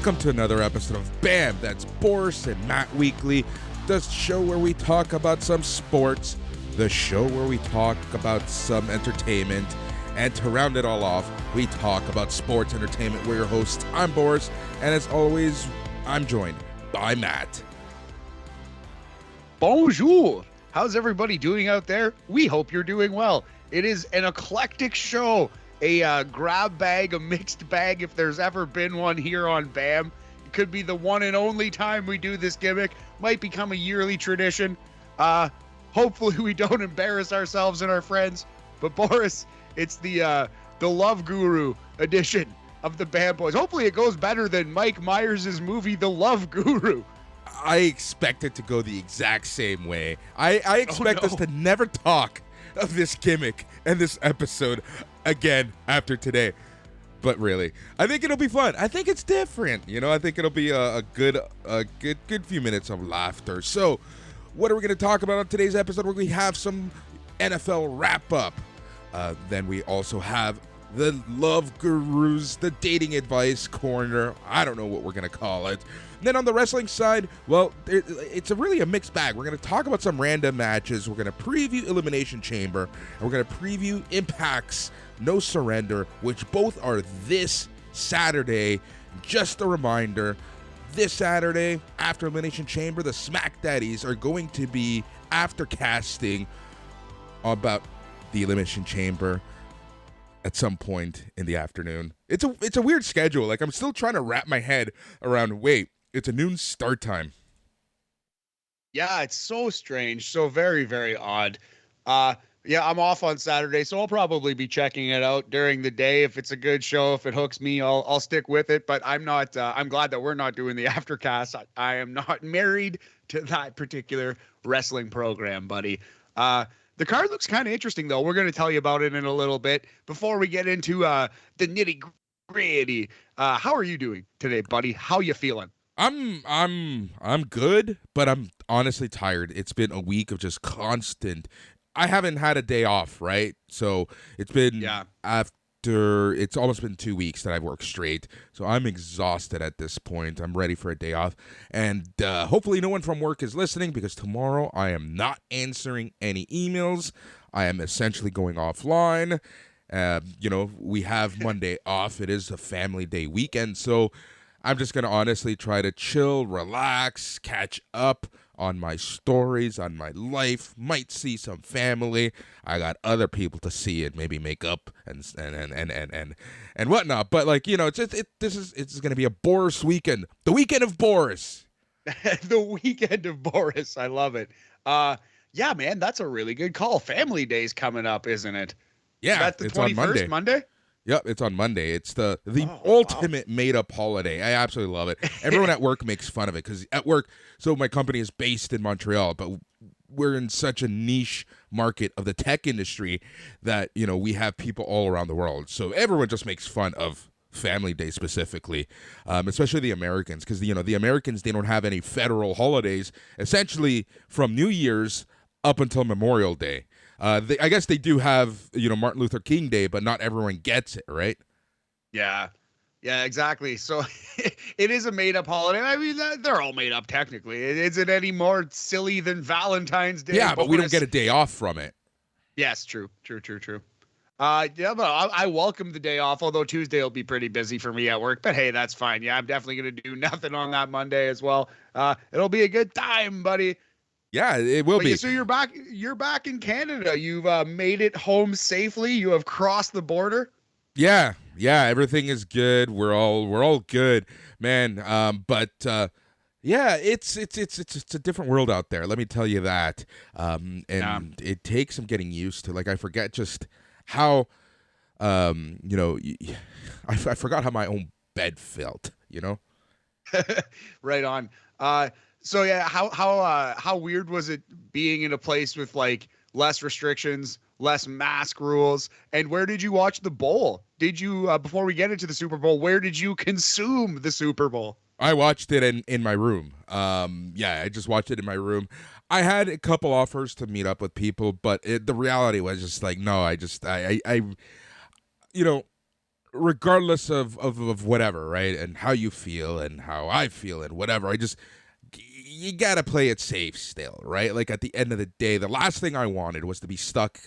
Welcome to another episode of BAM! That's Boris and Matt Weekly, the show where we talk about some sports, the show where we talk about some entertainment, and to round it all off, we talk about sports entertainment. We're your hosts. I'm Boris, and as always, I'm joined by Matt. Bonjour! How's everybody doing out there? We hope you're doing well. It is an eclectic show. A grab bag, a mixed bag, if there's ever been one here on BAM. It could be the one and only time we do this gimmick. Might become a yearly tradition. Hopefully we don't embarrass ourselves and our friends. But Boris, it's the Love Guru edition of the BAM Boys. Hopefully it goes better than Mike Myers' movie, The Love Guru. I expect it to go the exact same way. I expect us to never talk of this gimmick and this episode again after today. But really, I think it'll be fun. I think it's different. I think it'll be a good few minutes of laughter. So, what are we going to talk about on today's episode? We have some NFL wrap up. Then we also have the Love Gurus, the dating advice corner. I don't know what we're going to call it. And then on the wrestling side, well, it's really a mixed bag. We're going to talk about some random matches. We're going to preview Elimination Chamber. And we're going to preview Impact's No Surrender, which both are this Saturday. Just a reminder, this Saturday, after Elimination Chamber, the Smack Daddies are going to be after casting about the Elimination Chamber at some point in the afternoon. It's a weird schedule. Like, I'm still trying to wrap my head around, wait, it's a noon start time. Yeah, it's so strange. So very, very odd. Yeah, I'm off on Saturday, so I'll probably be checking it out during the day. If it's a good show, if it hooks me, I'll stick with it. But I'm not. I'm glad that we're not doing the aftercast. I am not married to that particular wrestling program, buddy. The card looks kind of interesting, though. We're going to tell you about it in a little bit. Before we get into the nitty gritty, how are you doing today, buddy? How you feeling? I'm good, but I'm honestly tired. It's been a week of just constant. I haven't had a day off, right? So it's been it's almost been 2 weeks that I've worked straight. So I'm exhausted at this point. I'm ready for a day off. And hopefully no one from work is listening, because tomorrow I am not answering any emails. I am essentially going offline. We have Monday off. It is a family day weekend. So I'm just going to honestly try to chill, relax, catch up on my stories, on my life, might see some family. I got other people to see and maybe make up and whatnot. But it's going to be a Boris weekend. The weekend of Boris. The weekend of Boris. I love it. Yeah, man, that's a really good call. Family Day's coming up, isn't it? Yeah, that's the 21st, Monday? Yep, it's on Monday. It's the ultimate made-up holiday. I absolutely love it. Everyone at work makes fun of it because at work, so my company is based in Montreal, but we're in such a niche market of the tech industry that, we have people all around the world. So everyone just makes fun of Family Day specifically, especially the Americans, because, the Americans, they don't have any federal holidays, essentially from New Year's up until Memorial Day. I guess they do have, Martin Luther King Day, but not everyone gets it, right? Yeah, exactly. So it is a made-up holiday. I mean, they're all made up technically. Is it any more silly than Valentine's Day? Yeah, but we don't get a day off from it. Yes, true. Yeah, but I welcome the day off, although Tuesday will be pretty busy for me at work. But hey, that's fine. Yeah, I'm definitely going to do nothing on that Monday as well. It'll be a good time, buddy. Yeah, it will be. So you're back in Canada. You've made it home safely. You have crossed the border. Yeah, everything is good. We're all good, man. But it's a different world out there. Let me tell you that. It takes some getting used to. Like, I forget just how I forgot how my own bed felt, Right on. So yeah, how weird was it being in a place with like less restrictions, less mask rules? And where did you watch the bowl? Did you before we get into the Super Bowl, where did you consume the Super Bowl? I watched it in my room. I just watched it in my room. I had a couple offers to meet up with people, but the reality was just like, no, regardless of whatever, right? And how you feel and how I feel and whatever. You gotta play it safe still, right? Like at the end of the day, the last thing I wanted was to be stuck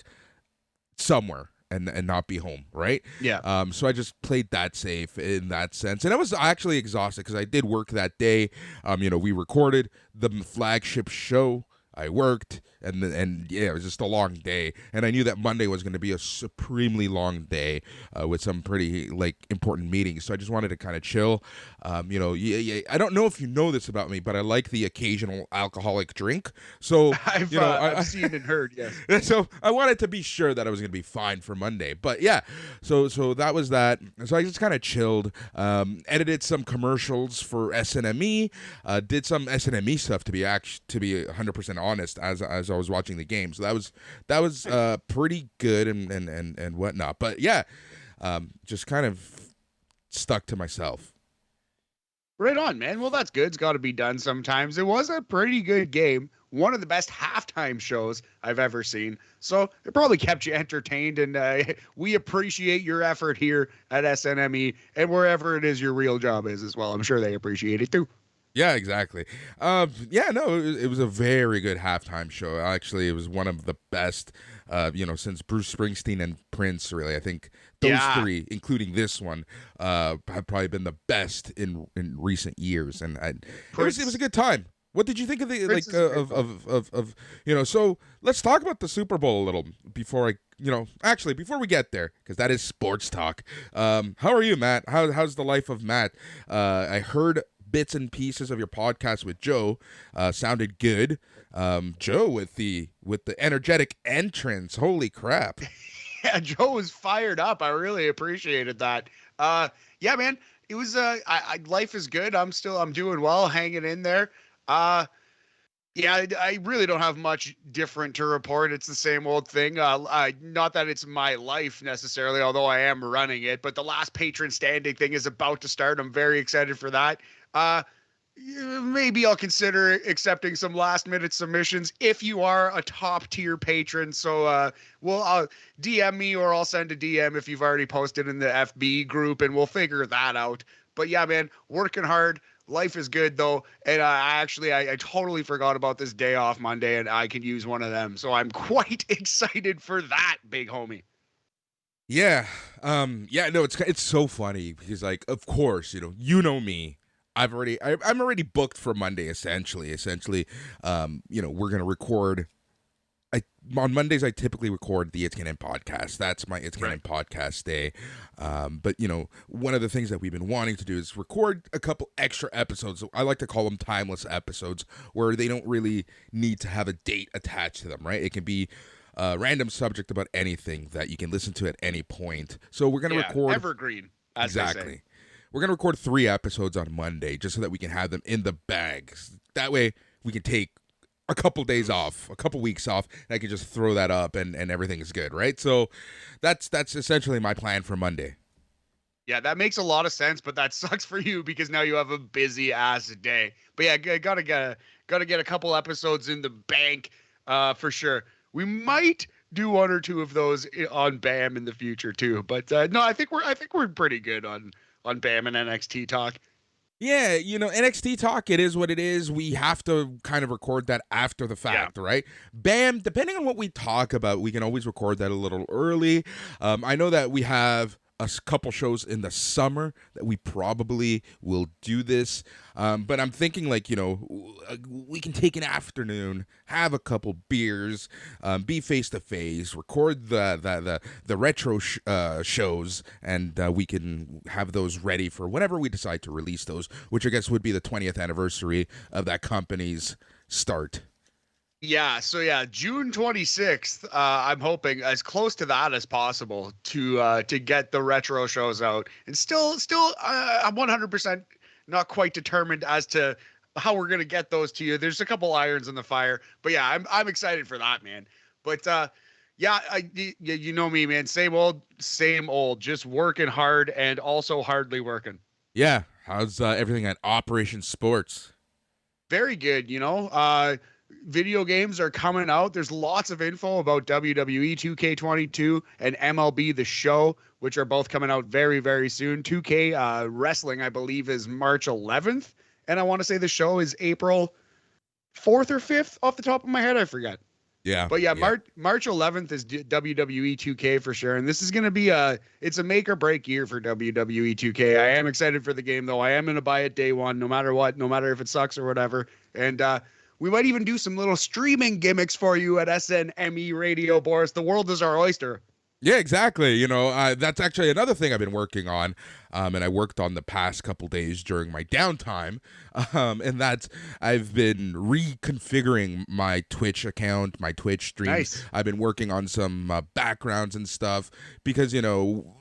somewhere and not be home, right? Yeah. So I just played that safe in that sense, and I was actually exhausted because I did work that day. We recorded the flagship show. I worked, and yeah, it was just a long day, and I knew that Monday was going to be a supremely long day with some pretty important meetings. So I just wanted to kind of chill. I don't know if you know this about me, but I like the occasional alcoholic drink. So I've seen and heard, yes. So I wanted to be sure that I was going to be fine for Monday. But yeah, so that was that. So I just kind of chilled, edited some commercials for SNME, did some SNME stuff to be 100% honest as I was watching the game. So that was pretty good and whatnot. But yeah, just kind of stuck to myself. Right on, man. Well, that's good. It's got to be done sometimes. It was a pretty good game. One of the best halftime shows I've ever seen. So it probably kept you entertained, and we appreciate your effort here at SNME and wherever it is your real job is as well. I'm sure they appreciate it too. Yeah, exactly. It was a very good halftime show. Actually, it was one of the best, since Bruce Springsteen and Prince, really. I think those three, including this one, have probably been the best in recent years. And it was a good time. What did you think of the So let's talk about the Super Bowl a little before before we get there, because that is sports talk. How are you, Matt? How's the life of Matt? I heard bits and pieces of your podcast with Joe. Sounded good. Joe with the energetic entrance. Holy crap. Yeah, Joe was fired up. I really appreciated that. Yeah, man, it was life is good. I'm doing well, hanging in there. Yeah, I really don't have much different to report. It's the same old thing. Not that it's my life necessarily, although I am running it, but the last patron standing thing is about to start. I'm very excited for that. Maybe I'll consider accepting some last minute submissions if you are a top tier patron. So I'll DM me, or I'll send a DM if you've already posted in the FB group, and we'll figure that out. But yeah, man, working hard. Life is good though, and I totally forgot about this day off Monday, and I can use one of them. So I'm quite excited for that, big homie. Yeah, no, it's so funny because of course, you know me. I'm already booked for Monday. Essentially, we're gonna record. On Mondays I typically record the It's Canon podcast. That's my It's Canon podcast day. But one of the things that we've been wanting to do is record a couple extra episodes. I like to call them timeless episodes, where they don't really need to have a date attached to them, right? It can be a random subject about anything that you can listen to at any point. So we're gonna record evergreen, as exactly. They say. We're gonna record 3 episodes on Monday, just so that we can have them in the bag. That way we can take a couple days off, a couple weeks off, and I can just throw that up and everything is good, right? So that's essentially my plan for Monday. Yeah, that makes a lot of sense, but that sucks for you because now you have a busy ass day. But yeah, gotta get a couple episodes in the bank for sure. We might do 1 or 2 of those on BAM in the future too. But no, I think we're pretty good on BAM and NXT talk. Yeah, NXT talk, it is what it is. We have to kind of record that after the fact, right? BAM, depending on what we talk about, we can always record that a little early. I know that we have a couple shows in the summer that we probably will do this. But I'm thinking we can take an afternoon, have a couple beers, be face to face, record the retro shows, and we can have those ready for whenever we decide to release those, which I guess would be the 20th anniversary of that company's start. Yeah, so June 26th, I'm hoping as close to that as possible to get the retro shows out. And still I'm 100% not quite determined as to how we're going to get those to you. There's a couple irons in the fire, but yeah, I'm excited for that, man. But you know me, man, same old, just working hard and also hardly working. Yeah, how's everything at Operation Sports? Very good, video games are coming out. There's lots of info about WWE 2K22 and MLB The Show, which are both coming out very, very soon. 2K Wrestling, I believe, is March 11th. And I want to say the show is April 4th or 5th off the top of my head. I forget. Yeah. But yeah, March 11th is WWE 2K for sure. And this is going to be it's a make or break year for WWE 2K. I am excited for the game, though. I am going to buy it day one, no matter what, no matter if it sucks or whatever. And we might even do some little streaming gimmicks for you at SNME Radio, Boris. The world is our oyster. Yeah, exactly. You know, that's actually another thing I've been working on, and I worked on the past couple days during my downtime, and that's I've been reconfiguring my Twitch account, my Twitch streams. Nice. I've been working on some backgrounds and stuff because, you know,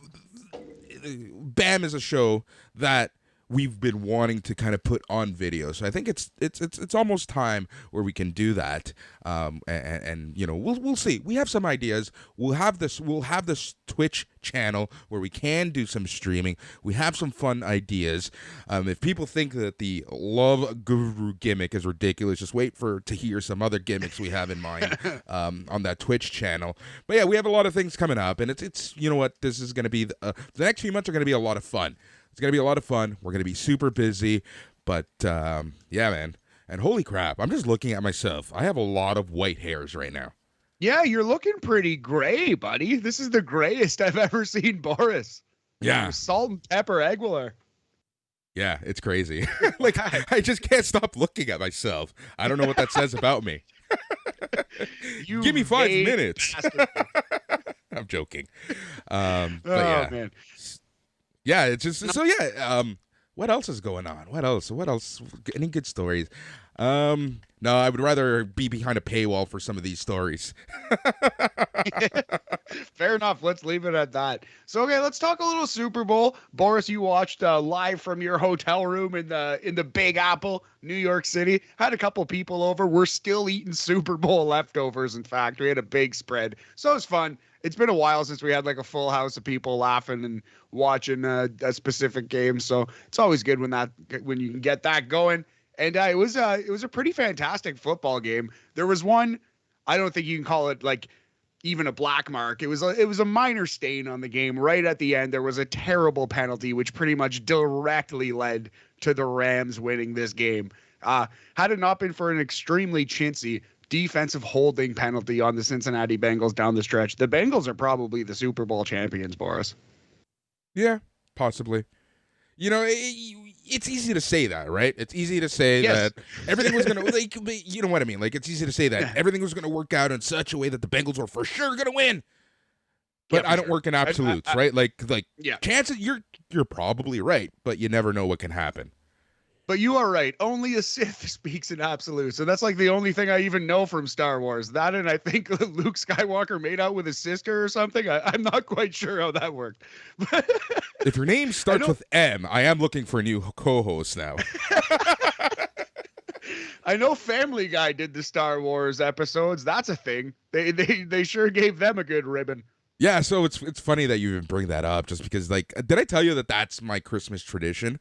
BAM is a show that we've been wanting to kind of put on video. So I think it's almost time where we can do that. And you know, we'll see. We have some ideas. We'll have this Twitch channel where we can do some streaming. We have some fun ideas. If people think that the Love Guru gimmick is ridiculous, just wait to hear some other gimmicks we have in mind on that Twitch channel. But yeah, we have a lot of things coming up, and it's you know what, this is going to be the next few months are going to be a lot of fun. It's going to be a lot of fun. We're going to be super busy. But, yeah, man. And holy crap, I'm just looking at myself. I have a lot of white hairs right now. Yeah, you're looking pretty gray, buddy. This is the grayest I've ever seen Boris. Yeah. You're salt and pepper Aguilar. Yeah, it's crazy. Like, I just can't stop looking at myself. I don't know what that says about me. Give me 5 minutes. I'm joking. But yeah. Man. Yeah, it's just so yeah. What else is going on? What else? Any good stories? No, I would rather be behind a paywall for some of these stories. Fair enough. Let's leave it at that. So okay, let's talk a little Super Bowl. Boris, you watched live from your hotel room in the Big Apple, New York City. Had a couple people over. We're still eating Super Bowl leftovers. In fact, we had a big spread, so it was fun. It's been a while since we had like a full house of people laughing and watching a specific game. So it's always good when you can get that going. And it was a pretty fantastic football game. There was one, I don't think you can call it like even a black mark. It was a minor stain on the game. Right at the end, there was a terrible penalty, which pretty much directly led to the Rams winning this game. Had it not been for an extremely chintzy defensive holding penalty on the Cincinnati Bengals down the stretch, the Bengals are probably the Super Bowl champions, Boris. Yeah, possibly. You know, it's easy to say that, right? It's easy to say that everything was going to, like, you know what I mean? Like, it's easy to say that everything was going to work out in such a way that the Bengals were for sure going to win. But I don't work in absolutes, right? Like, chances, you're probably right, but you never know what can happen. But you are right. Only a Sith speaks in absolutes. And that's like the only thing I even know from Star Wars. That, and I think Luke Skywalker made out with his sister or something. I'm not quite sure how that worked. If your name starts with M, I am looking for a new co-host now. I know Family Guy did the Star Wars episodes. That's a thing. They sure gave them a good ribbon. Yeah, so it's funny that you even bring that up, just because, like, did I tell you that that's my Christmas tradition?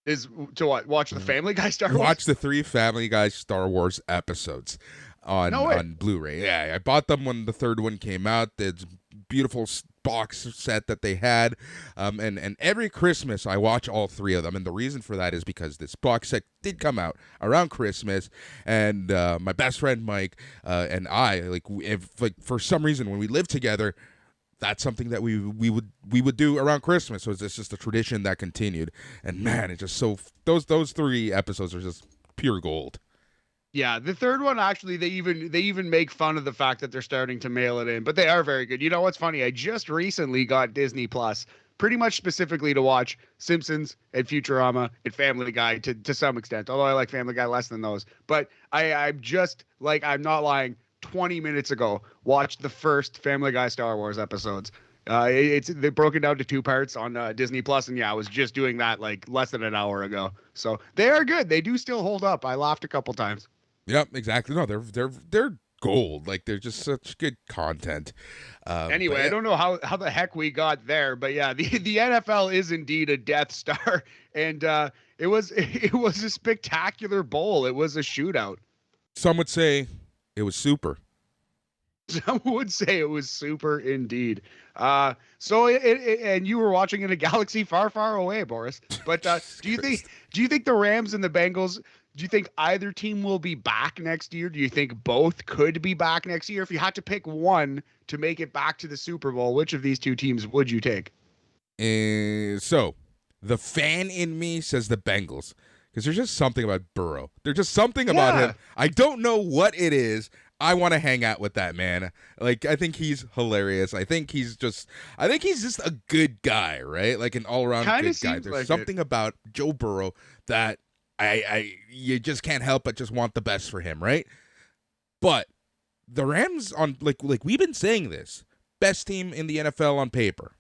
Is to what? Watch the Family Guy Star Wars? Watch the 3 Family Guy Star Wars episodes on Blu-ray. Yeah, I bought them when the 3rd one came out. It's beautiful box set that they had. And every Christmas I watch all 3 of them. And the reason for that is because this box set did come out around Christmas. And my best friend Mike and I, for some reason when we lived together, that's something that we would do around Christmas. So it's just a tradition that continued. And man, it's just so those 3 episodes are just pure gold. Yeah, the 3rd one actually they even make fun of the fact that they're starting to mail it in, but they are very good. You know what's funny? I just recently got Disney Plus, pretty much specifically to watch Simpsons and Futurama and Family Guy to some extent. Although I like Family Guy less than those. But I'm just like, I'm not lying, 20 minutes ago watched the first Family Guy Star Wars episodes. They broke it down to 2 parts on Disney Plus, and yeah, I was just doing that like less than an hour ago. So they are good. They do still hold up. I laughed a couple times. Yep, exactly. No, they're gold. Like, they're just such good content. Anyway, yeah. I don't know how the heck we got there, but yeah, the NFL is indeed a Death Star, and it was a spectacular bowl. It was a shootout. Some would say it was super. Some would say it was super indeed. And you were watching in a galaxy far, far away, Boris. But do you think Christ. the Rams and the Bengals? Do you think either team will be back next year? Do you think both could be back next year? If you had to pick one to make it back to the Super Bowl, which of these two teams would you take? So the fan in me says the Bengals because there's just something about Burrow. There's just something about him. I don't know what it is. I want to hang out with that man. Like, I think he's hilarious. I think he's just a good guy, right? Like an all-around good guy. There's like something about Joe Burrow that you just can't help but just want the best for him, right? But the Rams on like we've been saying this, best team in the NFL on paper.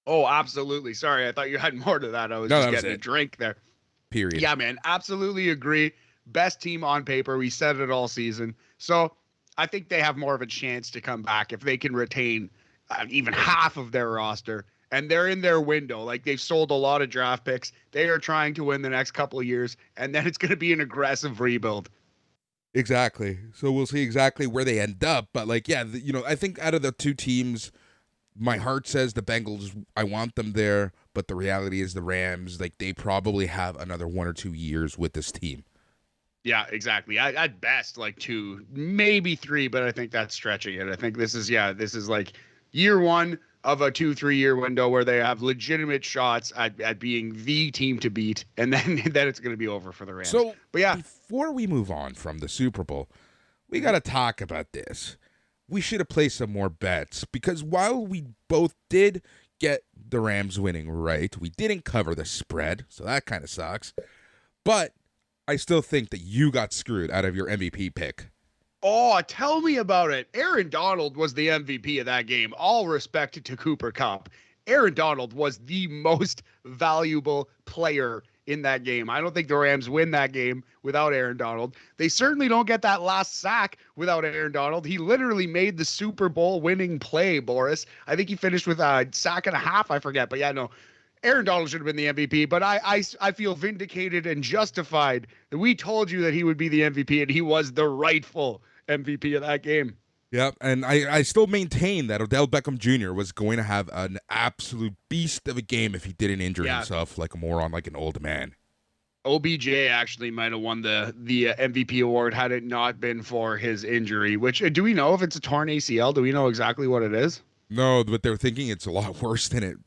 Oh, absolutely. Sorry, I thought you had more to that. I was just getting a drink there. Period. Yeah, man, absolutely agree. Best team on paper. We said it all season. So I think they have more of a chance to come back if they can retain even half of their roster. And they're in their window. Like, they've sold a lot of draft picks. They are trying to win the next couple of years. And then it's going to be an aggressive rebuild. Exactly. So we'll see exactly where they end up. But, like, yeah, I think out of the two teams, my heart says the Bengals, I want them there. But the reality is the Rams, like, they probably have another 1 or 2 years with this team. Yeah, exactly. At best, like 2, maybe 3, but I think that's stretching it. I think this is like year 1 of a 2-3 year window where they have legitimate shots at being the team to beat, and then it's going to be over for the Rams. So, but yeah, before we move on from the Super Bowl, we got to talk about this. We should have placed some more bets because while we both did get the Rams winning right, we didn't cover the spread, so that kind of sucks. But I still think that you got screwed out of your MVP pick. Oh, tell me about it. Aaron Donald was the MVP of that game. All respect to Cooper Kupp. Aaron Donald was the most valuable player in that game. I don't think the Rams win that game without Aaron Donald. They certainly don't get that last sack without Aaron Donald. He literally made the Super Bowl winning play, Boris. I think he finished with a sack and a half, I forget. But yeah, no. Aaron Donald should have been the MVP, but I feel vindicated and justified that we told you that he would be the MVP, and he was the rightful MVP of that game. Yep, and I still maintain that Odell Beckham Jr. was going to have an absolute beast of a game if he didn't injure himself like a moron, like an old man. OBJ actually might have won the MVP award had it not been for his injury, which, do we know if it's a torn ACL? Do we know exactly what it is? No, but they're thinking it's a lot worse than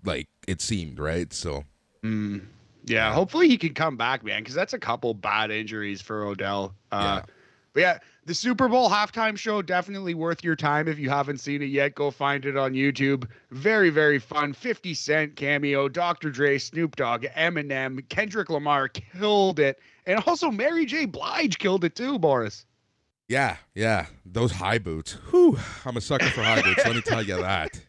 it seemed, right? So, yeah, hopefully he can come back, man, because that's a couple bad injuries for Odell. But yeah, the Super Bowl halftime show, definitely worth your time. If you haven't seen it yet, go find it on YouTube. Very, very fun. 50 Cent cameo, Dr. Dre, Snoop Dogg, Eminem, Kendrick Lamar killed it. And also Mary J. Blige killed it too, Boris. Yeah. Those high boots. Whew, I'm a sucker for high boots. Let me tell you that.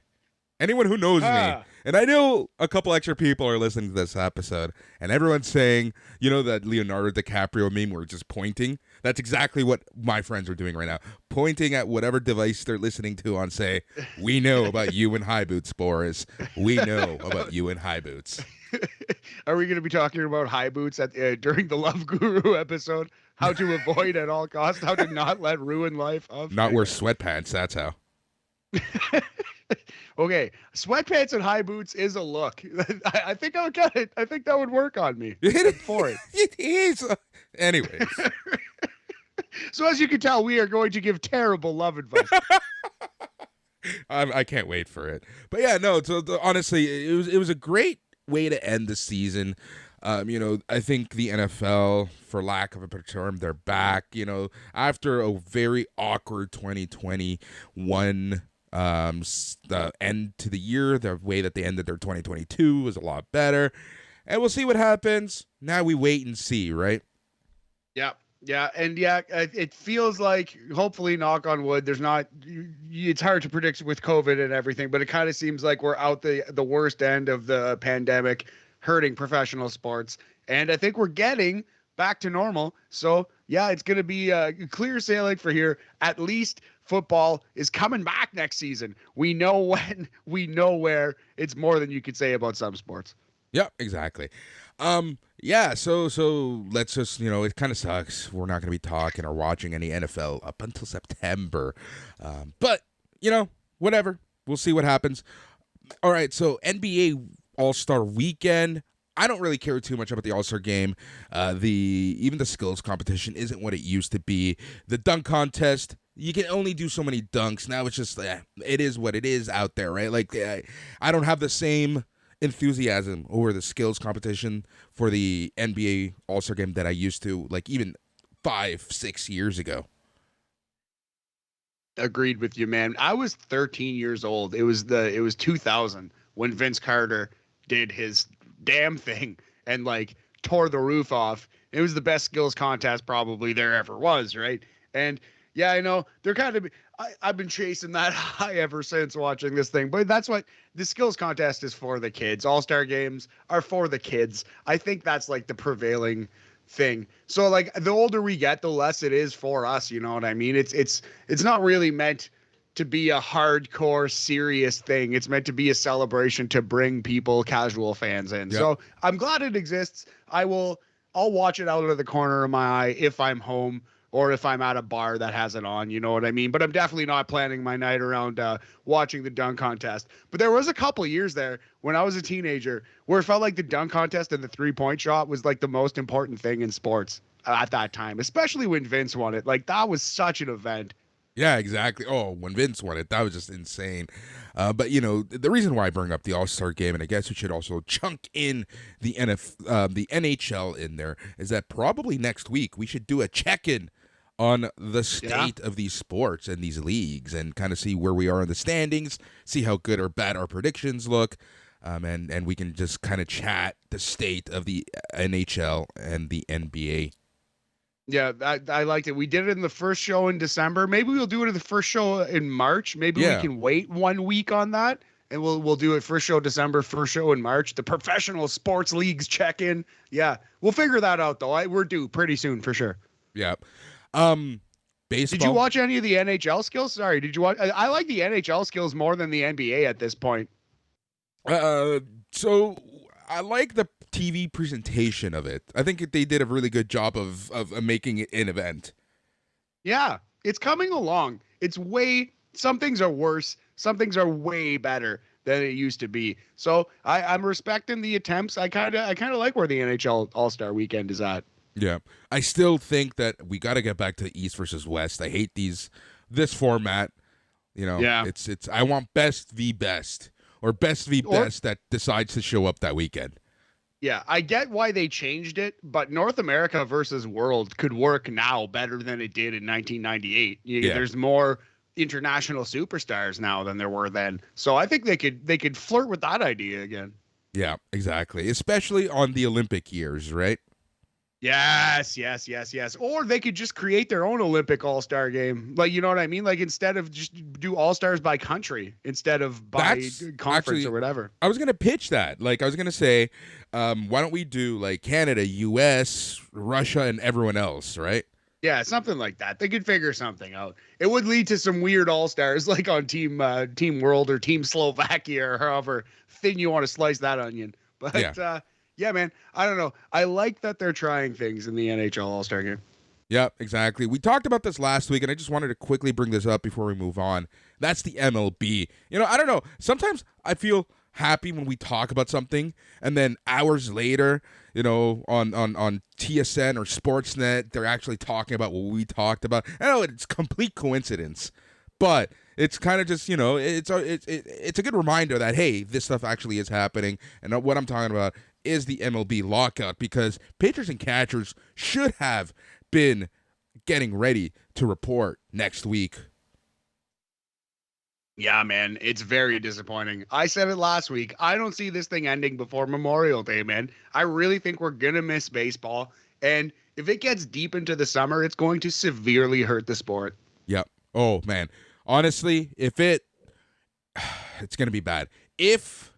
Anyone who knows me, and I know a couple extra people are listening to this episode, and everyone's saying, that Leonardo DiCaprio meme where just pointing. That's exactly what my friends are doing right now. Pointing at whatever device they're listening to on say, we know about you and high boots, Boris. We know about you and high boots. Are we going to be talking about high boots during the Love Guru episode? How to avoid at all costs, how to not let ruin life of. Not wear sweatpants, that's how. Okay, sweatpants and high boots is a look. I think I'll get it. I think that would work on me. For it. It is. Anyways. So as you can tell, we are going to give terrible love advice. I can't wait for it. But yeah, no. So honestly, it was a great way to end the season. I think the NFL, for lack of a better term, they're back. After a very awkward 2021. The end to the year, the way that they ended their 2022 was a lot better, and we'll see what happens. Now we wait and see, right? Yeah, and it feels like, hopefully, knock on wood, there's not. It's hard to predict with COVID and everything, but it kind of seems like we're out the worst end of the pandemic, hurting professional sports, and I think we're getting back to normal. So yeah, it's going to be clear sailing for here. At least football is coming back next season. We know when, we know where. It's more than you could say about some sports. Yeah, exactly. Yeah, so let's just, it kind of sucks. We're not going to be talking or watching any NFL up until September. But, whatever. We'll see what happens. All right, so NBA All-Star Weekend. I don't really care too much about the All-Star game. Even the skills competition isn't what it used to be. The dunk contest, you can only do so many dunks. Now it's just it is what it is out there, right? Like I don't have the same enthusiasm over the skills competition for the NBA All-Star game that I used to, like even 5-6 years ago. Agreed with you, man. I was 13 years old. It was 2000 when Vince Carter did his damn thing and like tore the roof off. It was the best skills contest probably there ever was, right? And yeah, I know they're kind of. I've been chasing that high ever since watching this thing, but that's what the skills contest is for the kids. All-Star games are for the kids. I think that's like the prevailing thing. So like the older we get, the less it is for us. You know what I mean? It's not really meant to be a hardcore serious thing. It's meant to be a celebration to bring people, casual fans in. Yep. So I'm glad it exists. I'll watch it out of the corner of my eye if I'm home or if I'm at a bar that has it on, you know what I mean? But I'm definitely not planning my night around watching the dunk contest. But there was a couple years there when I was a teenager where it felt like the dunk contest and the three-point shot was like the most important thing in sports at that time, especially when Vince won it. Like that was such an event. Yeah, exactly. Oh, when Vince won it, that was just insane. But the reason why I bring up the All-Star game, and I guess we should also chunk in the NHL in there, is that probably next week we should do a check-in on the state of these sports and these leagues, and kind of see where we are in the standings, see how good or bad our predictions look, and we can just kind of chat the state of the NHL and the NBA. Yeah, I liked it. We did it in the first show in December. Maybe we'll do it in the first show in March. Maybe we can wait 1 week on that, and we'll do it first show December, first show in March. The professional sports leagues check in. Yeah, we'll figure that out though. We're due pretty soon for sure. Yeah. Baseball. Did you watch any of the NHL skills? Sorry, did you watch? I like the NHL skills more than the NBA at this point. So I like the TV presentation of it. I think they did a really good job of making it an event. Yeah, it's coming along. Some things are worse. Some things are way better than it used to be. So I'm respecting the attempts. I kind of like where the NHL All-Star Weekend is at. Yeah, I still think that we got to get back to East versus West. I hate this format. It's I want best v best or best v best that decides to show up that weekend. Yeah, I get why they changed it, but North America versus World could work now better than it did in 1998. There's more international superstars now than there were then. So I think they could flirt with that idea again. Yeah, exactly. Especially on the Olympic years, right? Yes. Or they could just create their own Olympic All-Star game. Like, you know what I mean? Like, instead of just do All-Stars by country instead of by conference or whatever. I was going to pitch that. Like, I was going to say, why don't we do, like, Canada, U.S., Russia, and everyone else, right? Yeah, something like that. They could figure something out. It would lead to some weird All-Stars, like on Team World or Team Slovakia or however thin you want to slice that onion. But, yeah, man, I don't know. I like that they're trying things in the NHL All-Star game. Yeah, exactly. We talked about this last week, and I just wanted to quickly bring this up before we move on. That's the MLB. I don't know. Sometimes I feel happy when we talk about something, and then hours later, on TSN or Sportsnet, they're actually talking about what we talked about. I know it's complete coincidence, but it's kind of just, it's a good reminder that, hey, this stuff actually is happening, and what I'm talking about is the MLB lockout, because pitchers and catchers should have been getting ready to report next week. Yeah, man, it's very disappointing. I said it last week. I don't see this thing ending before Memorial Day, man. I really think we're going to miss baseball. And if it gets deep into the summer, it's going to severely hurt the sport. Yep. Oh, man. Honestly, it's going to be bad. If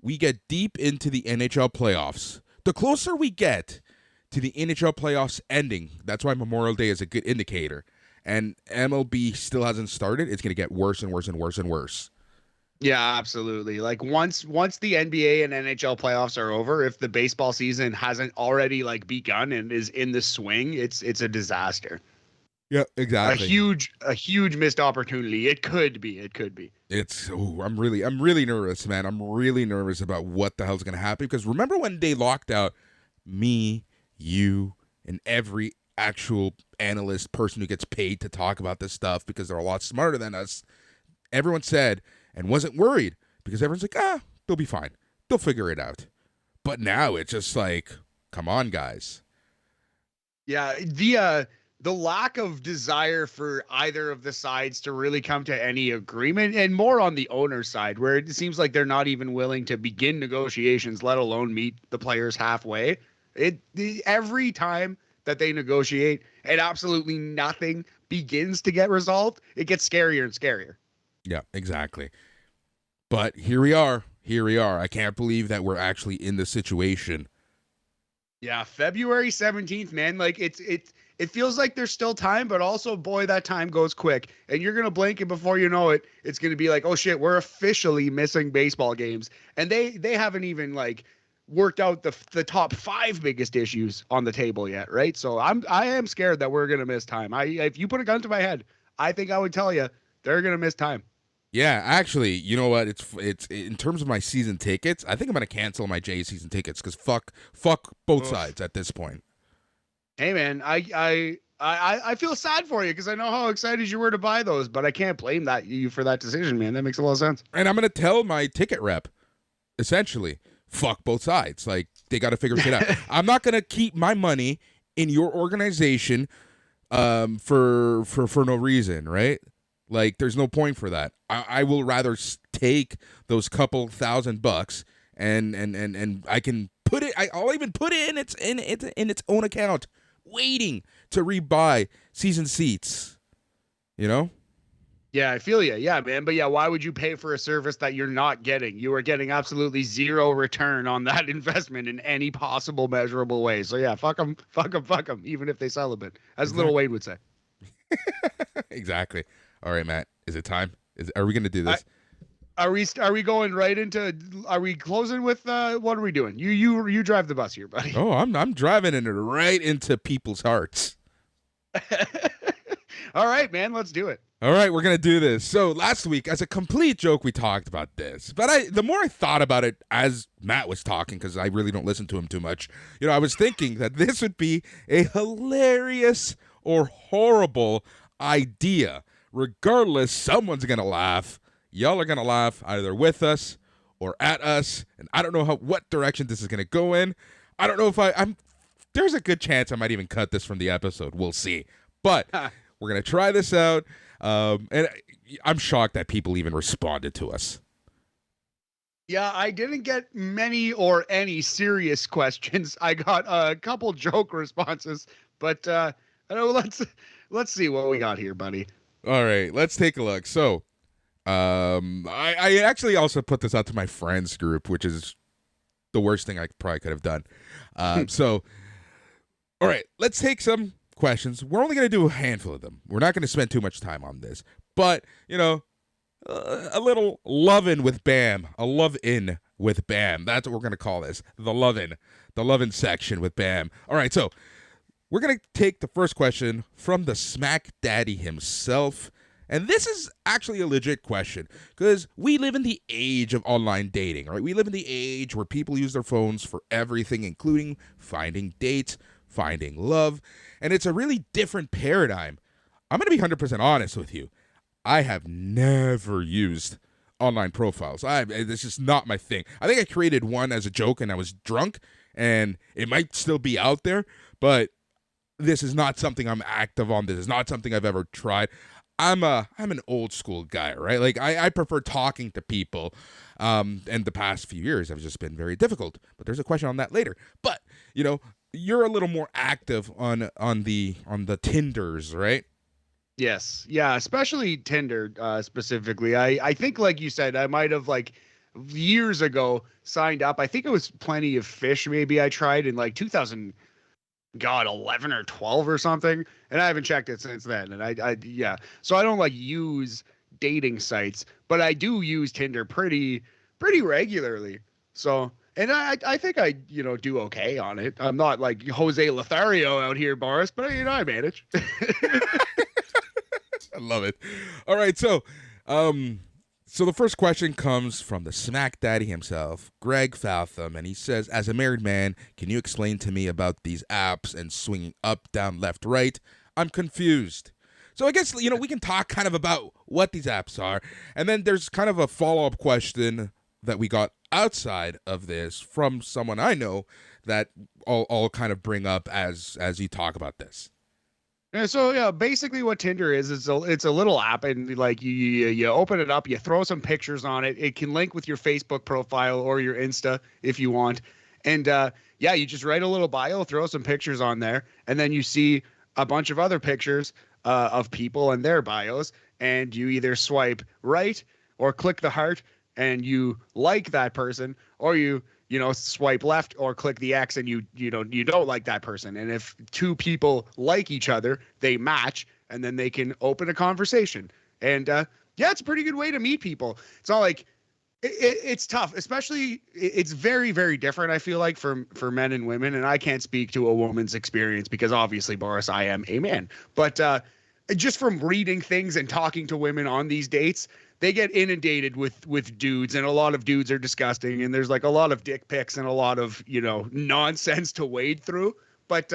we get deep into the NHL playoffs, the closer we get to the NHL playoffs ending, that's why Memorial Day is a good indicator, and MLB still hasn't started, it's going to get worse and worse and worse and worse. Yeah, absolutely. Like once the NBA and NHL playoffs are over, if the baseball season hasn't already like begun and is in the swing, it's a disaster. Yeah, exactly. A huge missed opportunity. It could be. It could be. I'm really nervous, man. I'm really nervous about what the hell's gonna happen because remember when they locked out me, you, and every actual analyst person who gets paid to talk about this stuff because they're a lot smarter than us. Everyone said and wasn't worried because everyone's like, they'll be fine. They'll figure it out. But now it's just like, come on, guys. Yeah, the lack of desire for either of the sides to really come to any agreement, and more on the owner's side, where it seems like they're not even willing to begin negotiations, let alone meet the players halfway. Every time that they negotiate and absolutely nothing begins to get resolved, it gets scarier and scarier. Yeah, exactly. But here we are. Here we are. I can't believe that we're actually in this situation. Yeah, February 17th, man. Like it feels like there's still time, but also boy, that time goes quick. And you're gonna blink and before you know it, it's gonna be like, oh shit, we're officially missing baseball games. And they haven't even like worked out the top 5 biggest issues on the table yet, right? So I am scared that we're gonna miss time. If you put a gun to my head, I think I would tell you they're gonna miss time. Yeah, actually, you know what? It's in terms of my season tickets. I think I'm gonna cancel my Jays season tickets because fuck both sides at this point. Hey man, I feel sad for you because I know how excited you were to buy those, but I can't blame you for that decision, man. That makes a lot of sense. And I'm gonna tell my ticket rep, essentially, fuck both sides. Like they got to figure shit out. I'm not gonna keep my money in your organization, for no reason, right? Like, there's no point for that. I will rather take those couple $1,000 and I can put it. I'll even put it in its own account, waiting to rebuy season seats. You know? Yeah, I feel you. Yeah, man. But yeah, why would you pay for a service that you're not getting? You are getting absolutely zero return on that investment in any possible measurable way. So yeah, fuck them, fuck them, fuck them. Even if they sell a bit, as Lil Wayne would say. Exactly. All right, Matt. Is it time? Are we gonna do this? Are we going right into? Are we closing with? What are we doing? You drive the bus here, buddy. Oh, I'm driving it right into people's hearts. All right, man. Let's do it. All right, we're gonna do this. So last week, as a complete joke, we talked about this. But the more I thought about it as Matt was talking, because I really don't listen to him too much, I was thinking that this would be a hilarious or horrible idea. Regardless, someone's gonna laugh. Y'all are gonna laugh either with us or at us, and I don't know what direction this is gonna go in. I don't know if I'm. There's a good chance I might even cut this from the episode. We'll see. But we're gonna try this out. And I'm shocked that people even responded to us. Yeah, I didn't get many or any serious questions. I got a couple joke responses, but let's see what we got here, buddy. All right, let's take a look. So, I actually also put this out to my friends group, which is the worst thing I probably could have done. So, all right, let's take some questions. We're only going to do a handful of them. We're not going to spend too much time on this, but a little love-in with Bam, a love-in with Bam. That's what we're going to call this, the love-in section with Bam. All right, so we're going to take the first question from the Smack Daddy himself, and this is actually a legit question because we live in the age of online dating, right? We live in the age where people use their phones for everything, including finding dates, finding love, and it's a really different paradigm. I'm going to be 100% honest with you. I have never used online profiles. This is not my thing. I think I created one as a joke and I was drunk, and it might still be out there, but this is not something I'm active on. This is not something I've ever tried. I'm an old school guy, right? Like I prefer talking to people. And the past few years have just been very difficult. But there's a question on that later. But you're a little more active on the Tinders, right? Yes. Yeah, especially Tinder specifically. I think like you said, I might have like years ago signed up. I think it was Plenty of Fish maybe I tried in like 11 or 12 or something, and I haven't checked it since then. And I yeah. So I don't like use dating sites, but I do use Tinder pretty regularly. So, and I think I, do okay on it. I'm not like Jose Lothario out here, Boris, but I manage. I love it. All right, so the first question comes from the Smack Daddy himself, Greg Faltham, and he says, as a married man, can you explain to me about these apps and swinging up, down, left, right? I'm confused. So I guess, we can talk kind of about what these apps are, and then there's kind of a follow-up question that we got outside of this from someone I know that I'll kind of bring up as you talk about this. And so yeah, basically what Tinder is it's a little app, and like you open it up, you throw some pictures on it. It can link with your Facebook profile or your Insta if you want, and yeah, you just write a little bio, throw some pictures on there, and then you see a bunch of other pictures of people and their bios, and you either swipe right or click the heart and you like that person, or you swipe left or click the X and you don't like that person. And if two people like each other, they match, and then they can open a conversation. And yeah, it's a pretty good way to meet people. It's not like it's tough, especially it's very, very different. I feel like for men and women, and I can't speak to a woman's experience because obviously, Boris, I am a man, but just from reading things and talking to women on these dates, they get inundated with dudes, and a lot of dudes are disgusting, and there's like a lot of dick pics and a lot of, nonsense to wade through. But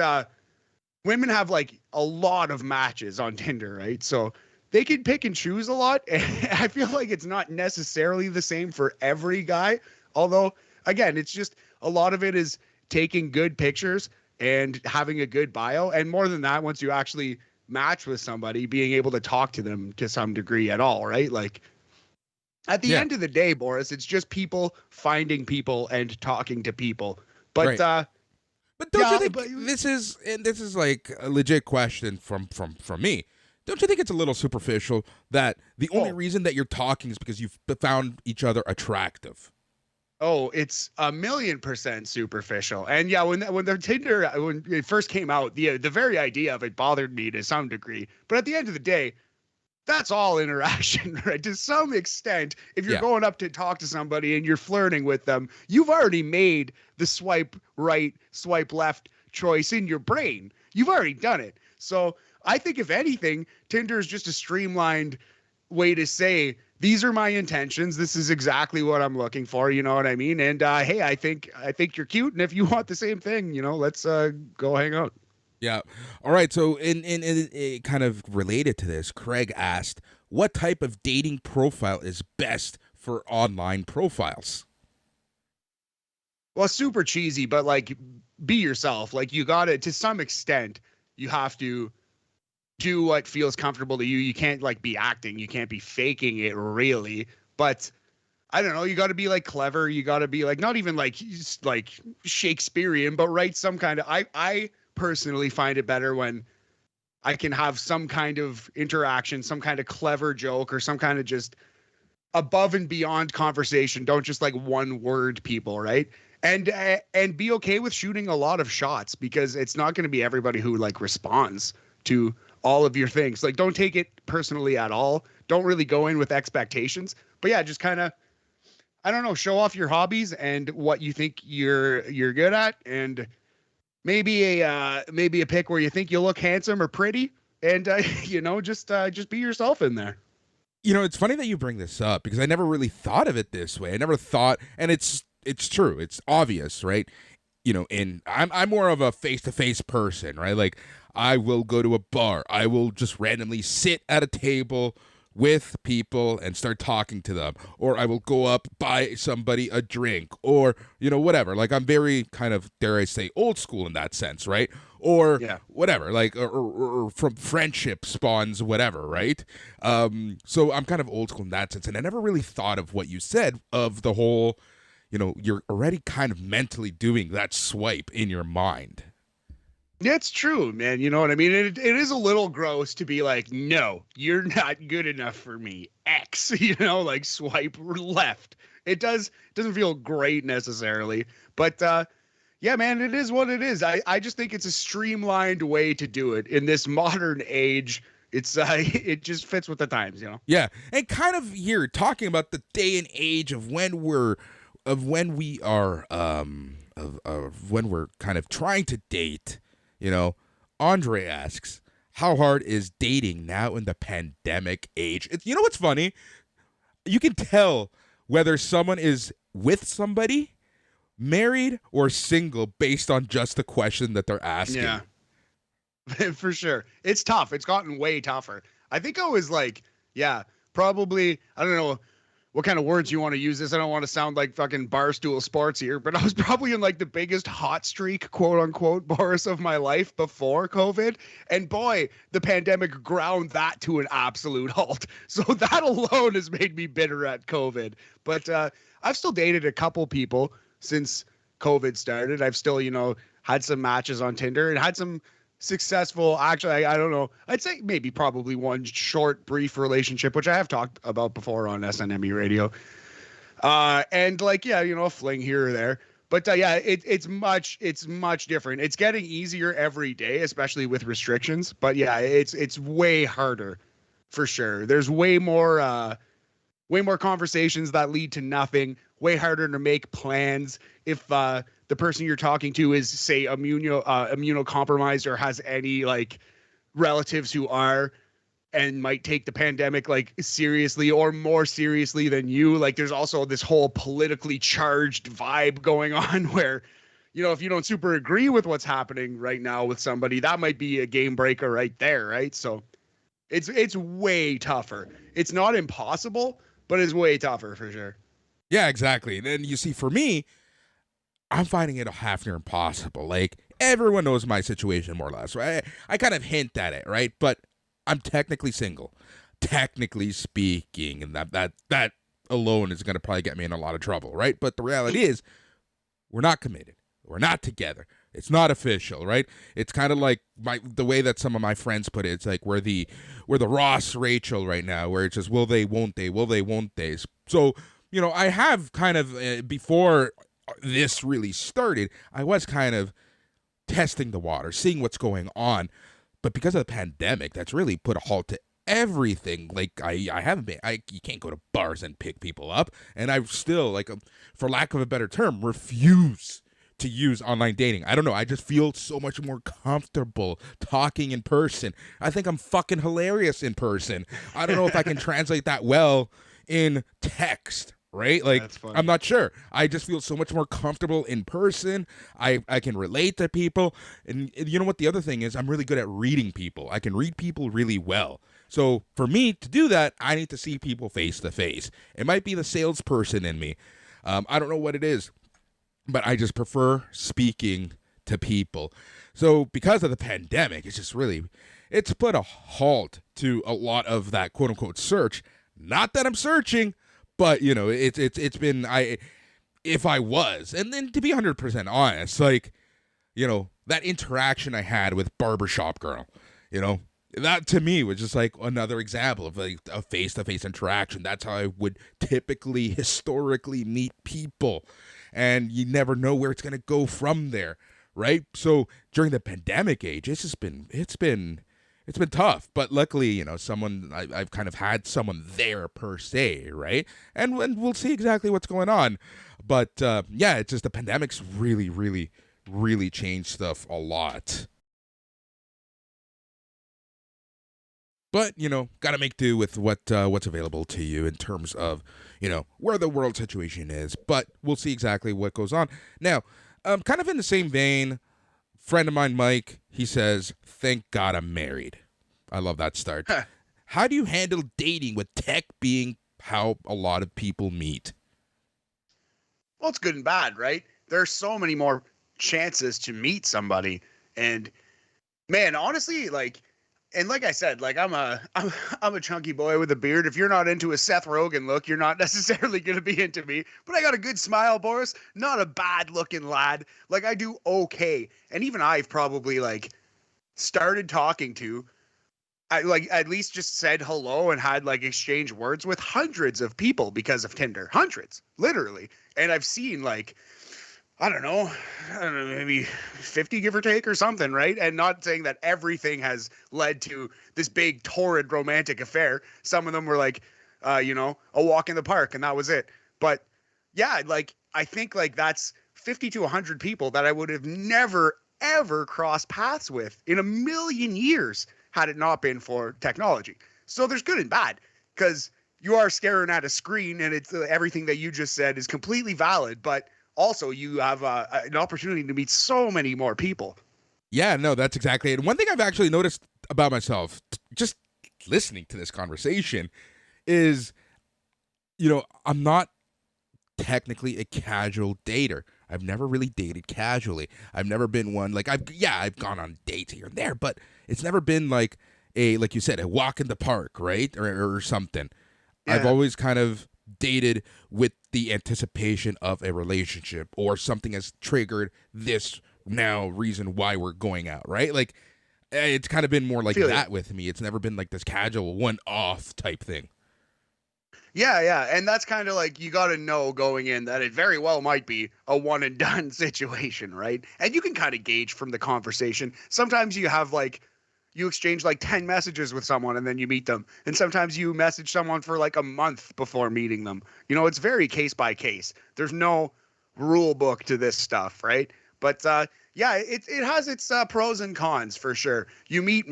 women have like a lot of matches on Tinder, right? So they can pick and choose a lot. And I feel like it's not necessarily the same for every guy. Although, again, it's just a lot of it is taking good pictures and having a good bio. And more than that, once you actually match with somebody, being able to talk to them to some degree at all, right? Like, at the end of the day, Boris, it's just people finding people and talking to people. But right. But don't you think this is like a legit question from me? Don't you think it's a little superficial that the only reason that you're talking is because you've found each other attractive? Oh, it's 1,000,000% superficial. And yeah, when the Tinder, when it first came out, the very idea of it bothered me to some degree. But at the end of the day, that's all interaction, right? To some extent, if you're going up to talk to somebody and you're flirting with them, you've already made the swipe right, swipe left choice in your brain. You've already done it. So I think if anything, Tinder is just a streamlined way to say, these are my intentions. This is exactly what I'm looking for. You know what I mean? And hey, I think you're cute. And if you want the same thing, let's go hang out. Yeah. All right. So in kind of related to this, Craig asked, what type of dating profile is best for online profiles? Well, super cheesy, but like, be yourself. Like, you got to some extent, you have to do what feels comfortable to you. You can't like be acting. You can't be faking it really. But I don't know. You got to be like clever. You got to be like, not even like Shakespearean, but write some kind of, I personally find it better when I can have some kind of interaction, some kind of clever joke, or some kind of just above and beyond conversation. Don't just like one word people, right? And be okay with shooting a lot of shots, because it's not going to be everybody who like responds to all of your things. Like, don't take it personally at all. Don't really go in with expectations. But yeah, just kind of, I don't know, show off your hobbies and what you think you're good at, and maybe a pic where you think you look handsome or pretty, and just be yourself in there. It's funny that you bring this up, because I never really thought of it this way. I never thought, and it's true. It's obvious, right? I'm more of a face-to-face person, right? Like, I will go to a bar. I will just randomly sit at a table with people and start talking to them, or I will go up, buy somebody a drink, or whatever. Like, I'm very kind of, dare I say, old school in that sense, right? Or whatever, like, or from friendship spawns whatever, right? So I'm kind of old school in that sense, and I never really thought of what you said of the whole, you're already kind of mentally doing that swipe in your mind. It's true, man. You know what I mean? It is a little gross to be like, no, you're not good enough for me. X, like swipe left. It doesn't feel great necessarily, but yeah, man, it is what it is. I just think it's a streamlined way to do it in this modern age. It's it just fits with the times, you know. Yeah, and kind of here talking about the day and age of when we're kind of trying to date. You know, Andre asks, how hard is dating now in the pandemic age? You know what's funny? You can tell whether someone is with somebody, married, or single based on just the question that they're asking. Yeah. For sure. It's tough. It's gotten way tougher. I think I was like, yeah, probably, I don't know what kind of words you want to use this. I don't want to sound like fucking Barstool Sports here, but I was probably in like the biggest hot streak, quote unquote, Boris, of my life before COVID. And boy, the pandemic ground that to an absolute halt. So that alone has made me bitter at COVID. But I've still dated a couple people since COVID started. I've still, you know, had some matches on Tinder and had some successful, actually, I don't know, I'd say maybe probably one short brief relationship, which I have talked about before on SNME radio, and like, yeah, you know, a fling here or there, but yeah, it's much different. It's getting easier every day, especially with restrictions, but yeah, it's way harder for sure. There's way more conversations that lead to nothing, way harder to make plans if the person you're talking to is, say, immunocompromised or has any like relatives who are and might take the pandemic like seriously or more seriously than you. Like there's also this whole politically charged vibe going on where, you know, if you don't super agree with what's happening right now with somebody, that might be a game breaker right there, right? So it's way tougher. It's not impossible, but it's way tougher for sure. Yeah, exactly. And then you see, for me, I'm finding it half near impossible. Like, everyone knows my situation more or less, right? I kind of hint at it, right? But I'm technically single, technically speaking, and that alone is going to probably get me in a lot of trouble, right? But the reality is, we're not committed. We're not together. It's not official, right? It's kind of like the way that some of my friends put it. It's like we're the Ross Rachel right now, where it's just will they, won't they, will they, won't they. So, you know, I have kind of before this really started, I was kind of testing the water, seeing what's going on. But because of the pandemic, that's really put a halt to everything. Like I haven't been, you can't go to bars and pick people up. And I still, like, for lack of a better term, refuse to use online dating. I don't know. I just feel so much more comfortable talking in person. I think I'm fucking hilarious in person. I don't know if I can translate that well in text. Right? Like, I'm not sure. I just feel so much more comfortable in person. I can relate to people. And you know what the other thing is? I'm really good at reading people. I can read people really well. So for me to do that, I need to see people face to face. It might be the salesperson in me. I don't know what it is, but I just prefer speaking to people. So because of the pandemic, it's put a halt to a lot of that quote unquote search. Not that I'm searching, but, you know, it's been, if I was, and then to be 100% honest, like, you know, that interaction I had with Barbershop Girl, you know, that to me was just like another example of like a face-to-face interaction. That's how I would typically, historically meet people, and you never know where it's going to go from there, right? So during the pandemic age, it's been tough, but luckily, you know, I've kind of had someone there per se, right? And we'll see exactly what's going on. But yeah, it's just the pandemic's really, really, really changed stuff a lot. But, you know, got to make do with what's available to you in terms of, you know, where the world situation is. But we'll see exactly what goes on. Now, kind of in the same vein, friend of mine, Mike, he says, thank God I'm married. I love that start. How do you handle dating with tech being how a lot of people meet? Well, it's good and bad, right? There's so many more chances to meet somebody. And man, honestly, like, and like I said, like I'm a chunky boy with a beard. If you're not into a Seth Rogen look, you're not necessarily going to be into me. But I got a good smile, Boris. Not a bad looking lad. Like I do okay. And even I've probably like started talking to, I like at least just said hello and had like exchanged words with hundreds of people because of Tinder. Hundreds, literally. And I've seen like I don't know, maybe 50 give or take or something, right? And not saying that everything has led to this big torrid romantic affair. Some of them were like, a walk in the park and that was it. But yeah, like I think like that's 50 to 100 people that I would have never ever crossed paths with in a million years had it not been for technology. So there's good and bad because you are staring at a screen and it's everything that you just said is completely valid, but also you have an opportunity to meet so many more people. Yeah, no, that's exactly it. One thing I've actually noticed about myself, just listening to this conversation, is, I'm not technically a casual dater. I've never really dated casually. I've never been one like I've gone on dates here and there, but it's never been like like you said, a walk in the park, right? Or something. Yeah. I've always kind of dated with the anticipation of a relationship or something has triggered this now reason why we're going out, right? Like it's kind of been more like that with me. It's never been like this casual one-off type thing. Yeah. And that's kind of like you got to know going in that it very well might be a one and done situation, right? And you can kind of gauge from the conversation. Sometimes you have like, you exchange like 10 messages with someone and then you meet them. And sometimes you message someone for like a month before meeting them. It's very case by case. There's no rule book to this stuff, right? But yeah, it has its pros and cons for sure. You meet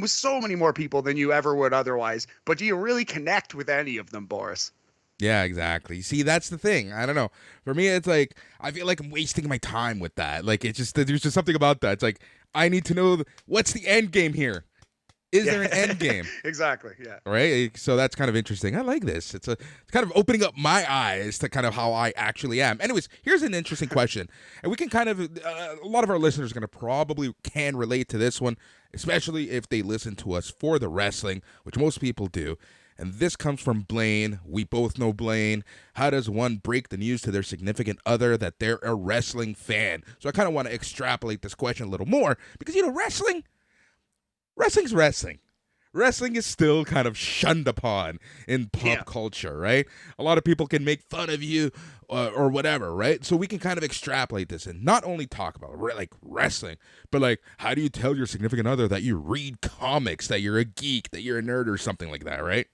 so many more people than you ever would otherwise. But do you really connect with any of them, Boris? Yeah, exactly. See, that's the thing. I don't know. For me, it's like I feel like I'm wasting my time with that. Like there's just something about that. It's like I need to know what's the end game here. Is there an end game? Exactly. Yeah. Right. So that's kind of interesting. I like this. It's kind of opening up my eyes to kind of how I actually am. Anyways, here's an interesting question, and we can kind of a lot of our listeners are going to probably can relate to this one, especially if they listen to us for the wrestling, which most people do. And this comes from Blaine. We both know Blaine. How does one break the news to their significant other that they're a wrestling fan? So I kind of want to extrapolate this question a little more because, wrestling's wrestling. Wrestling is still kind of shunned upon in pop culture, right? A lot of people can make fun of you or whatever, right? So we can kind of extrapolate this and not only talk about like wrestling, but like how do you tell your significant other that you read comics, that you're a geek, that you're a nerd or something like that, right?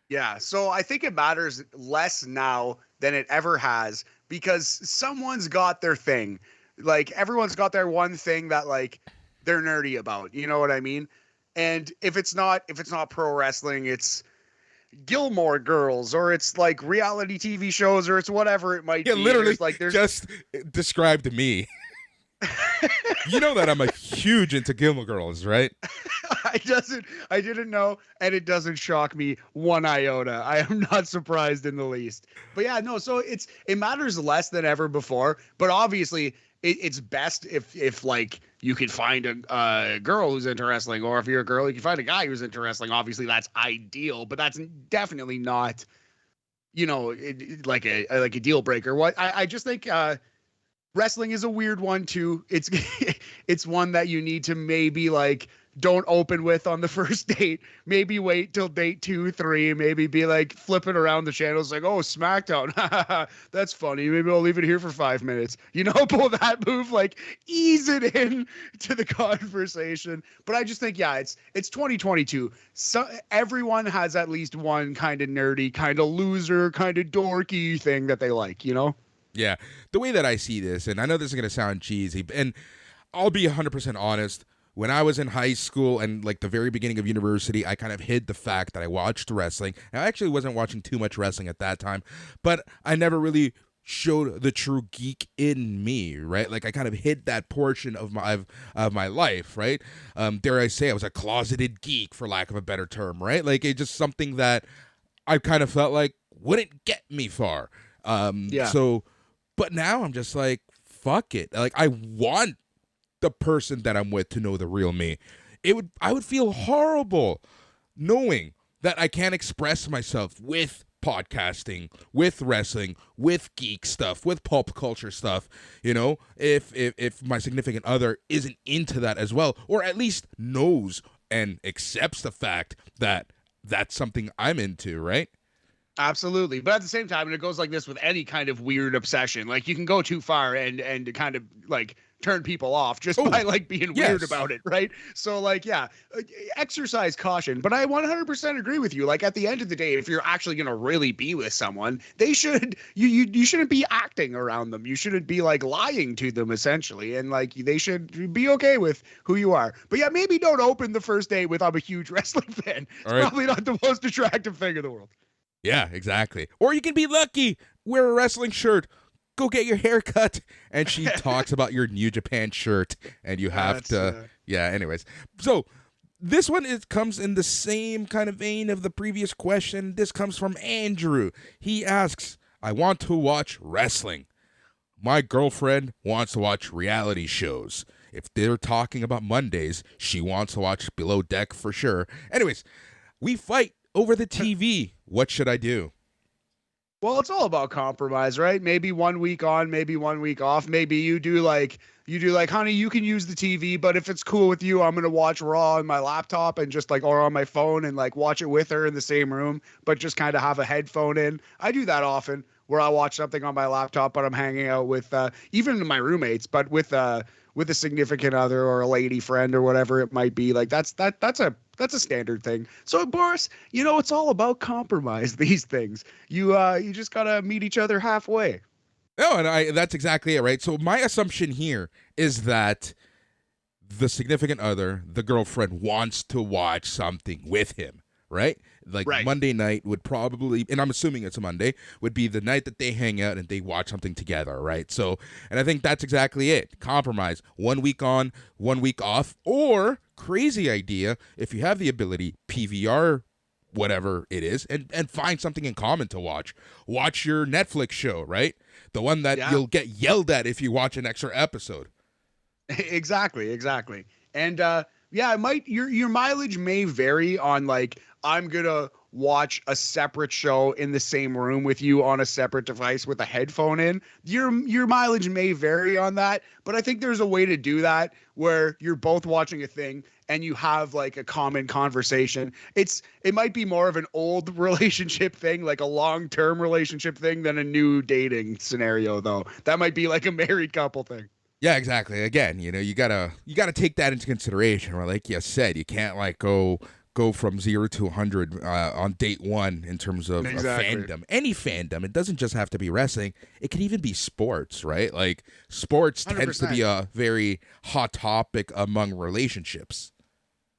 Yeah, so I think it matters less now than it ever has because someone's got their thing. Like everyone's got their one thing that like they're nerdy about. You know what I mean? And if it's not pro wrestling, it's Gilmore Girls or it's like reality TV shows or it's whatever it might be. Literally there's just described me. You know that I'm a huge into Gilmore Girls, right? I didn't know, and it doesn't shock me one iota. I am not surprised in the least. But yeah, no, so it matters less than ever before, but obviously it's best if like you can find a girl who's into wrestling, or if you're a girl, you can find a guy who's into wrestling. Obviously that's ideal, but that's definitely not, like a deal breaker. What I just think, wrestling is a weird one too. It's one that you need to maybe like don't open with on the first date. Maybe wait till date 2, 3. Maybe be like flipping around the channels like, oh, SmackDown. That's funny. Maybe I'll leave it here for 5 minutes. Pull that move, like ease it in to the conversation. But I just think, yeah, it's 2022. So everyone has at least one kind of nerdy, kind of loser, kind of dorky thing that they like, Yeah, the way that I see this, and I know this is going to sound cheesy, and I'll be 100% honest, when I was in high school and like the very beginning of university, I kind of hid the fact that I watched wrestling. And I actually wasn't watching too much wrestling at that time, but I never really showed the true geek in me, right? Like I kind of hid that portion of my life, right? Dare I say I was a closeted geek, for lack of a better term, right? Like it's just something that I kind of felt like wouldn't get me far. So, but now I'm just like, fuck it. Like I want the person that I'm with to know the real me. I would feel horrible knowing that I can't express myself with podcasting, with wrestling, with geek stuff, with pop culture stuff, if my significant other isn't into that as well, or at least knows and accepts the fact that that's something I'm into, right? Absolutely. But at the same time, and it goes like this with any kind of weird obsession, like you can go too far and kind of like turn people off just by like being weird yes. about it, right? So like, yeah, exercise caution. But I 100% agree with you. Like at the end of the day, if you're actually going to really be with someone, they should you shouldn't be acting around them. You shouldn't be like lying to them essentially, and like they should be okay with who you are. But yeah, maybe don't open the first date with "I'm a huge wrestling fan." It's probably not the most attractive thing in the world. Yeah, exactly. Or you can be lucky, wear a wrestling shirt, go get your hair cut, and she talks about your New Japan shirt, and you have to. Yeah. Anyways, so this one comes in the same kind of vein of the previous question. This comes from Andrew. He asks, "I want to watch wrestling. My girlfriend wants to watch reality shows. If they're talking about Mondays, she wants to watch Below Deck for sure. Anyways, we fight over the TV. What should I do?" Well, it's all about compromise, right? Maybe 1 week on, maybe 1 week off. Maybe you do like, honey, you can use the TV, but if it's cool with you, I'm going to watch Raw on my laptop and just like, or on my phone and like watch it with her in the same room, but just kind of have a headphone in. I do that often where I watch something on my laptop, but I'm hanging out with, even my roommates, but with a significant other or a lady friend or whatever it might be. Like that's a standard thing. So Boris, it's all about compromise. These things, you just gotta meet each other halfway. No, and that's exactly it, right? So my assumption here is that the significant other, the girlfriend, wants to watch something with him, right? Like Right. Monday night would probably, and I'm assuming it's a Monday, would be the night that they hang out and they watch something together, right? So, and I think that's exactly it. Compromise. 1 week on, 1 week off, or crazy idea, if you have the ability, PVR whatever it is, and find something in common to watch. Watch your Netflix show, right? The one that you'll get yelled at if you watch an extra episode. Exactly. And it might your mileage may vary on like I'm gonna watch a separate show in the same room with you on a separate device with a headphone in. Your mileage may vary on that, but I think there's a way to do that where you're both watching a thing and you have like a common conversation. It might be more of an old relationship thing, like a long-term relationship thing than a new dating scenario though. That might be like a married couple thing. Yeah, exactly. Again, you gotta take that into consideration. Or like you said, you can't like go from 0 to 100 on date one in terms of fandom. Any fandom. It doesn't just have to be wrestling. It can even be sports, right? Like sports 100%. Tends to be a very hot topic among relationships.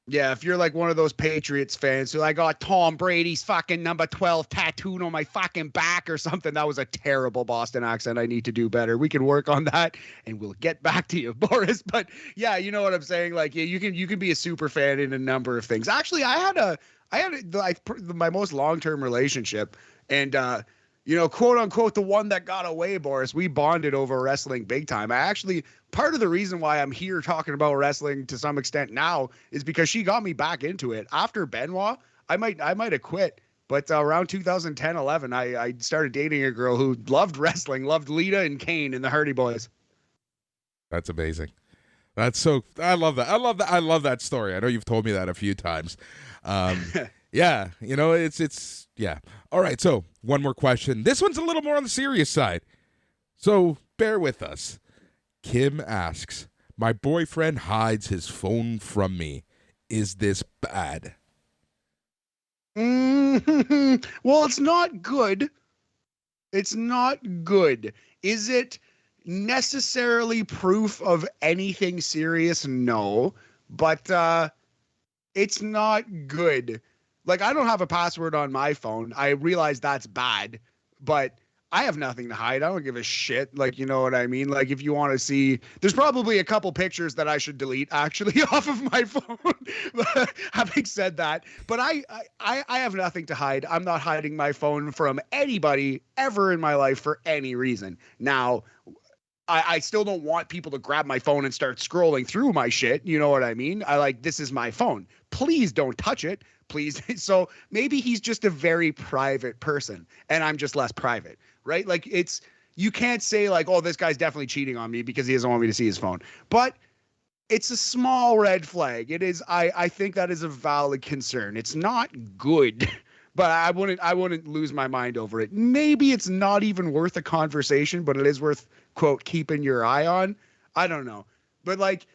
Yeah, if you're like one of those Patriots fans who like, got Tom Brady's fucking number 12 tattooed on my fucking back or something. That was a terrible Boston accent. I need to do better. We can work on that and we'll get back to you, Boris. But yeah, you know what I'm saying? Like, yeah, you can be a super fan in a number of things. Actually, I had my most long-term relationship and, quote unquote, the one that got away, Boris. We bonded over wrestling big time. Part of the reason why I'm here talking about wrestling to some extent now is because she got me back into it. After Benoit, I might have quit. But around 2010, 11, I started dating a girl who loved wrestling, loved Lita and Kane and the Hardy Boys. That's amazing. I love that. I love that story. I know you've told me that a few times. Yeah, it's yeah. All right, so one more question. This one's a little more on the serious side. So bear with us. Kim asks, "My boyfriend hides his phone from me. Is this bad?" Well, it's not good. It's not good. Is it necessarily proof of anything serious? No, but it's not good. Like, I don't have a password on my phone. I realize that's bad, but I have nothing to hide. I don't give a shit. Like, you know what I mean? Like, if you want to see, there's probably a couple pictures that I should delete actually off of my phone. Having said that, but I have nothing to hide. I'm not hiding my phone from anybody ever in my life for any reason. Now, I still don't want people to grab my phone and start scrolling through my shit. You know what I mean? This is my phone. Please don't touch it. Please. So maybe he's just a very private person and I'm just less private, right? Like you can't say like, oh, this guy's definitely cheating on me because he doesn't want me to see his phone. But it's a small red flag. It is. I think that is a valid concern. It's not good, But I wouldn't lose my mind over it. Maybe it's not even worth a conversation, but it is worth, quote, keeping your eye on. I don't know. But like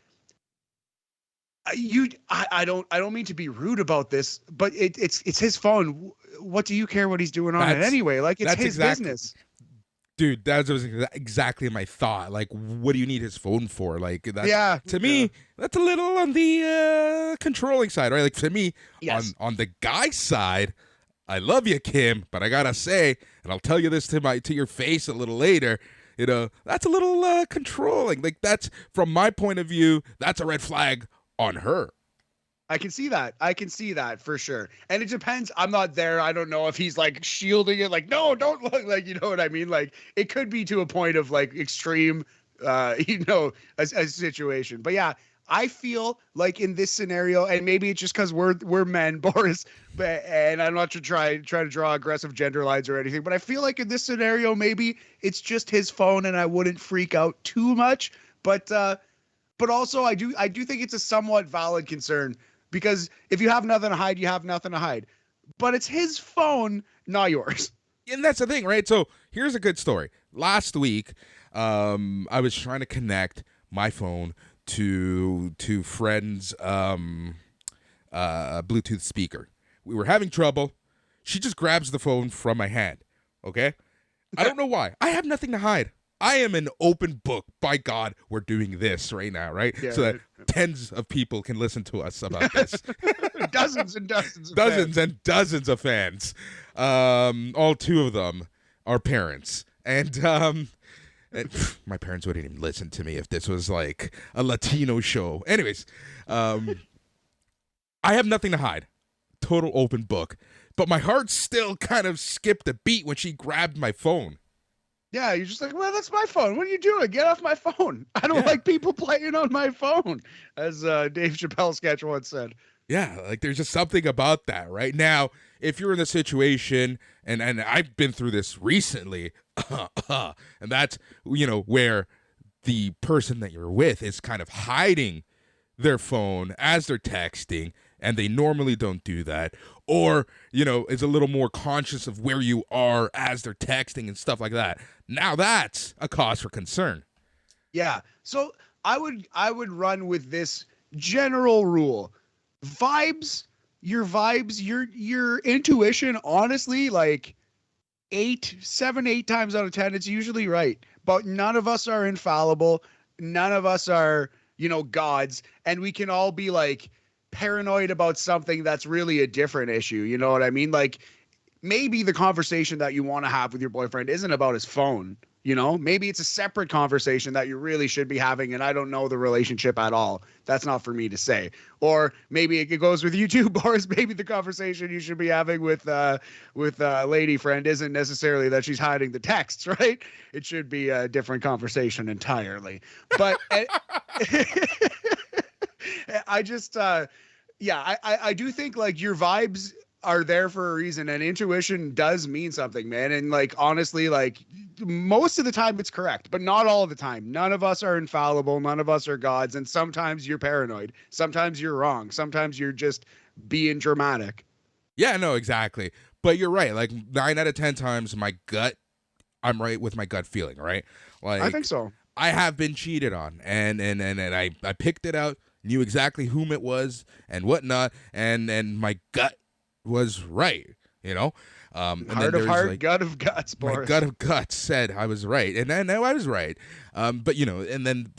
I don't mean to be rude about this, but it's his phone. What do you care what he's doing on it anyway? Like, it's his business. Dude, that was exactly my thought. Like, what do you need his phone for? Like, to me, that's a little on the controlling side, right? Like, to me, yes. on the guy side, I love you, Kim, but I gotta say, and I'll tell you this to your face a little later, that's a little controlling. Like, that's, from my point of view, that's a red flag on her. I can see that for sure. And it depends. I'm not there. I don't know if he's like shielding it. Like, no, don't look, like, you know what I mean? Like, it could be to a point of like extreme, a situation. But yeah, I feel like in this scenario, and maybe it's just because we're men, Boris, and I'm not to try to draw aggressive gender lines or anything, but I feel like in this scenario, maybe it's just his phone and I wouldn't freak out too much. But also I do think it's a somewhat valid concern. Because if you have nothing to hide, you have nothing to hide. But it's his phone, not yours. And that's the thing, right? So here's a good story. Last week, I was trying to connect my phone to Fred's Bluetooth speaker. We were having trouble. She just grabs the phone from my hand, okay? I don't know why. I have nothing to hide. I am an open book. By God, we're doing this right now, right? Yeah, so that tens of people can listen to us about this. Dozens and dozens of fans. And dozens of fans. All two of them are parents. And my parents wouldn't even listen to me if this was like a Latino show. Anyways, I have nothing to hide. Total open book. But my heart still kind of skipped a beat when she grabbed my phone. Yeah, you're just like, well, that's my phone. What are you doing? Get off my phone. I don't like people playing on my phone, as Dave Chappelle sketch once said. Yeah, like there's just something about that, right? Now, if you're in the situation, and I've been through this recently, and that's, where the person that you're with is kind of hiding their phone as they're texting, and they normally don't do that, or, is a little more conscious of where you are as they're texting and stuff like that. Now that's a cause for concern. Yeah. So I would run with this general rule. Your intuition, honestly, like 7, 8 times out of 10, it's usually right. But none of us are infallible. None of us are, gods. And we can all be like paranoid about something that's really a different issue. You know what I mean? Like, maybe the conversation that you want to have with your boyfriend isn't about his phone. Maybe it's a separate conversation that you really should be having, and I don't know the relationship at all. That's not for me to say. Or maybe it goes with you too, Boris. Maybe the conversation you should be having with a lady friend isn't necessarily that she's hiding the texts, right? It should be a different conversation entirely. But I just, I do think like your vibes are there for a reason, and intuition does mean something, man. And like, honestly, like most of the time it's correct, but not all of the time. None of us are infallible. None of us are gods. And sometimes you're paranoid. Sometimes you're wrong. Sometimes you're just being dramatic. Yeah, no, exactly. But you're right. Like 9 out of 10 times I'm right with my gut feeling, right? Like, I think so. I have been cheated on, and I picked it out, knew exactly whom it was and whatnot, and my gut was right, Heart of heart, like, gut of guts, Boris. My gut of guts said I was right, and I know I was right. But and then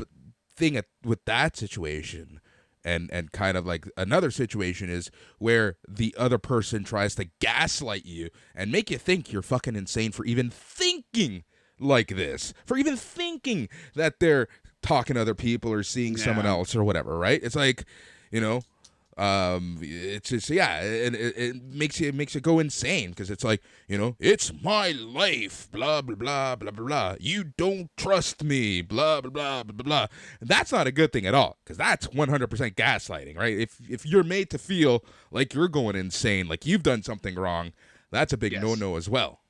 thing with that situation, and kind of like another situation is where the other person tries to gaslight you and make you think you're fucking insane for even thinking like this, for even thinking that they're talking to other people or seeing someone else or whatever, right? It's like, it's just, and it makes you go insane, because it's like, it's my life, blah blah blah blah blah blah, you don't trust me, blah blah blah blah blah. That's not a good thing at all, because that's 100% gaslighting, right? If you're made to feel like you're going insane, like you've done something wrong, that's a big no-no as well.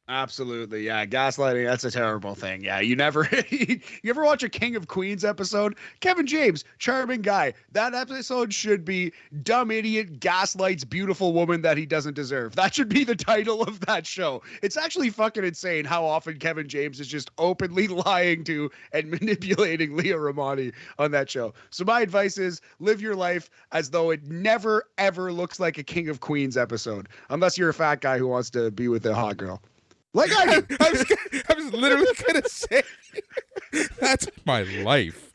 Absolutely. Yeah. Gaslighting, that's a terrible thing. Yeah. You never, you ever watch a King of Queens episode? Kevin James, charming guy. That episode should be Dumb Idiot Gaslights Beautiful Woman That He Doesn't Deserve. That should be the title of that show. It's actually fucking insane how often Kevin James is just openly lying to and manipulating Leah Ramani on that show. So my advice is live your life as though it never, ever looks like a King of Queens episode, unless you're a fat guy who wants to be with a hot girl. Like I do. I was literally gonna say that's my life.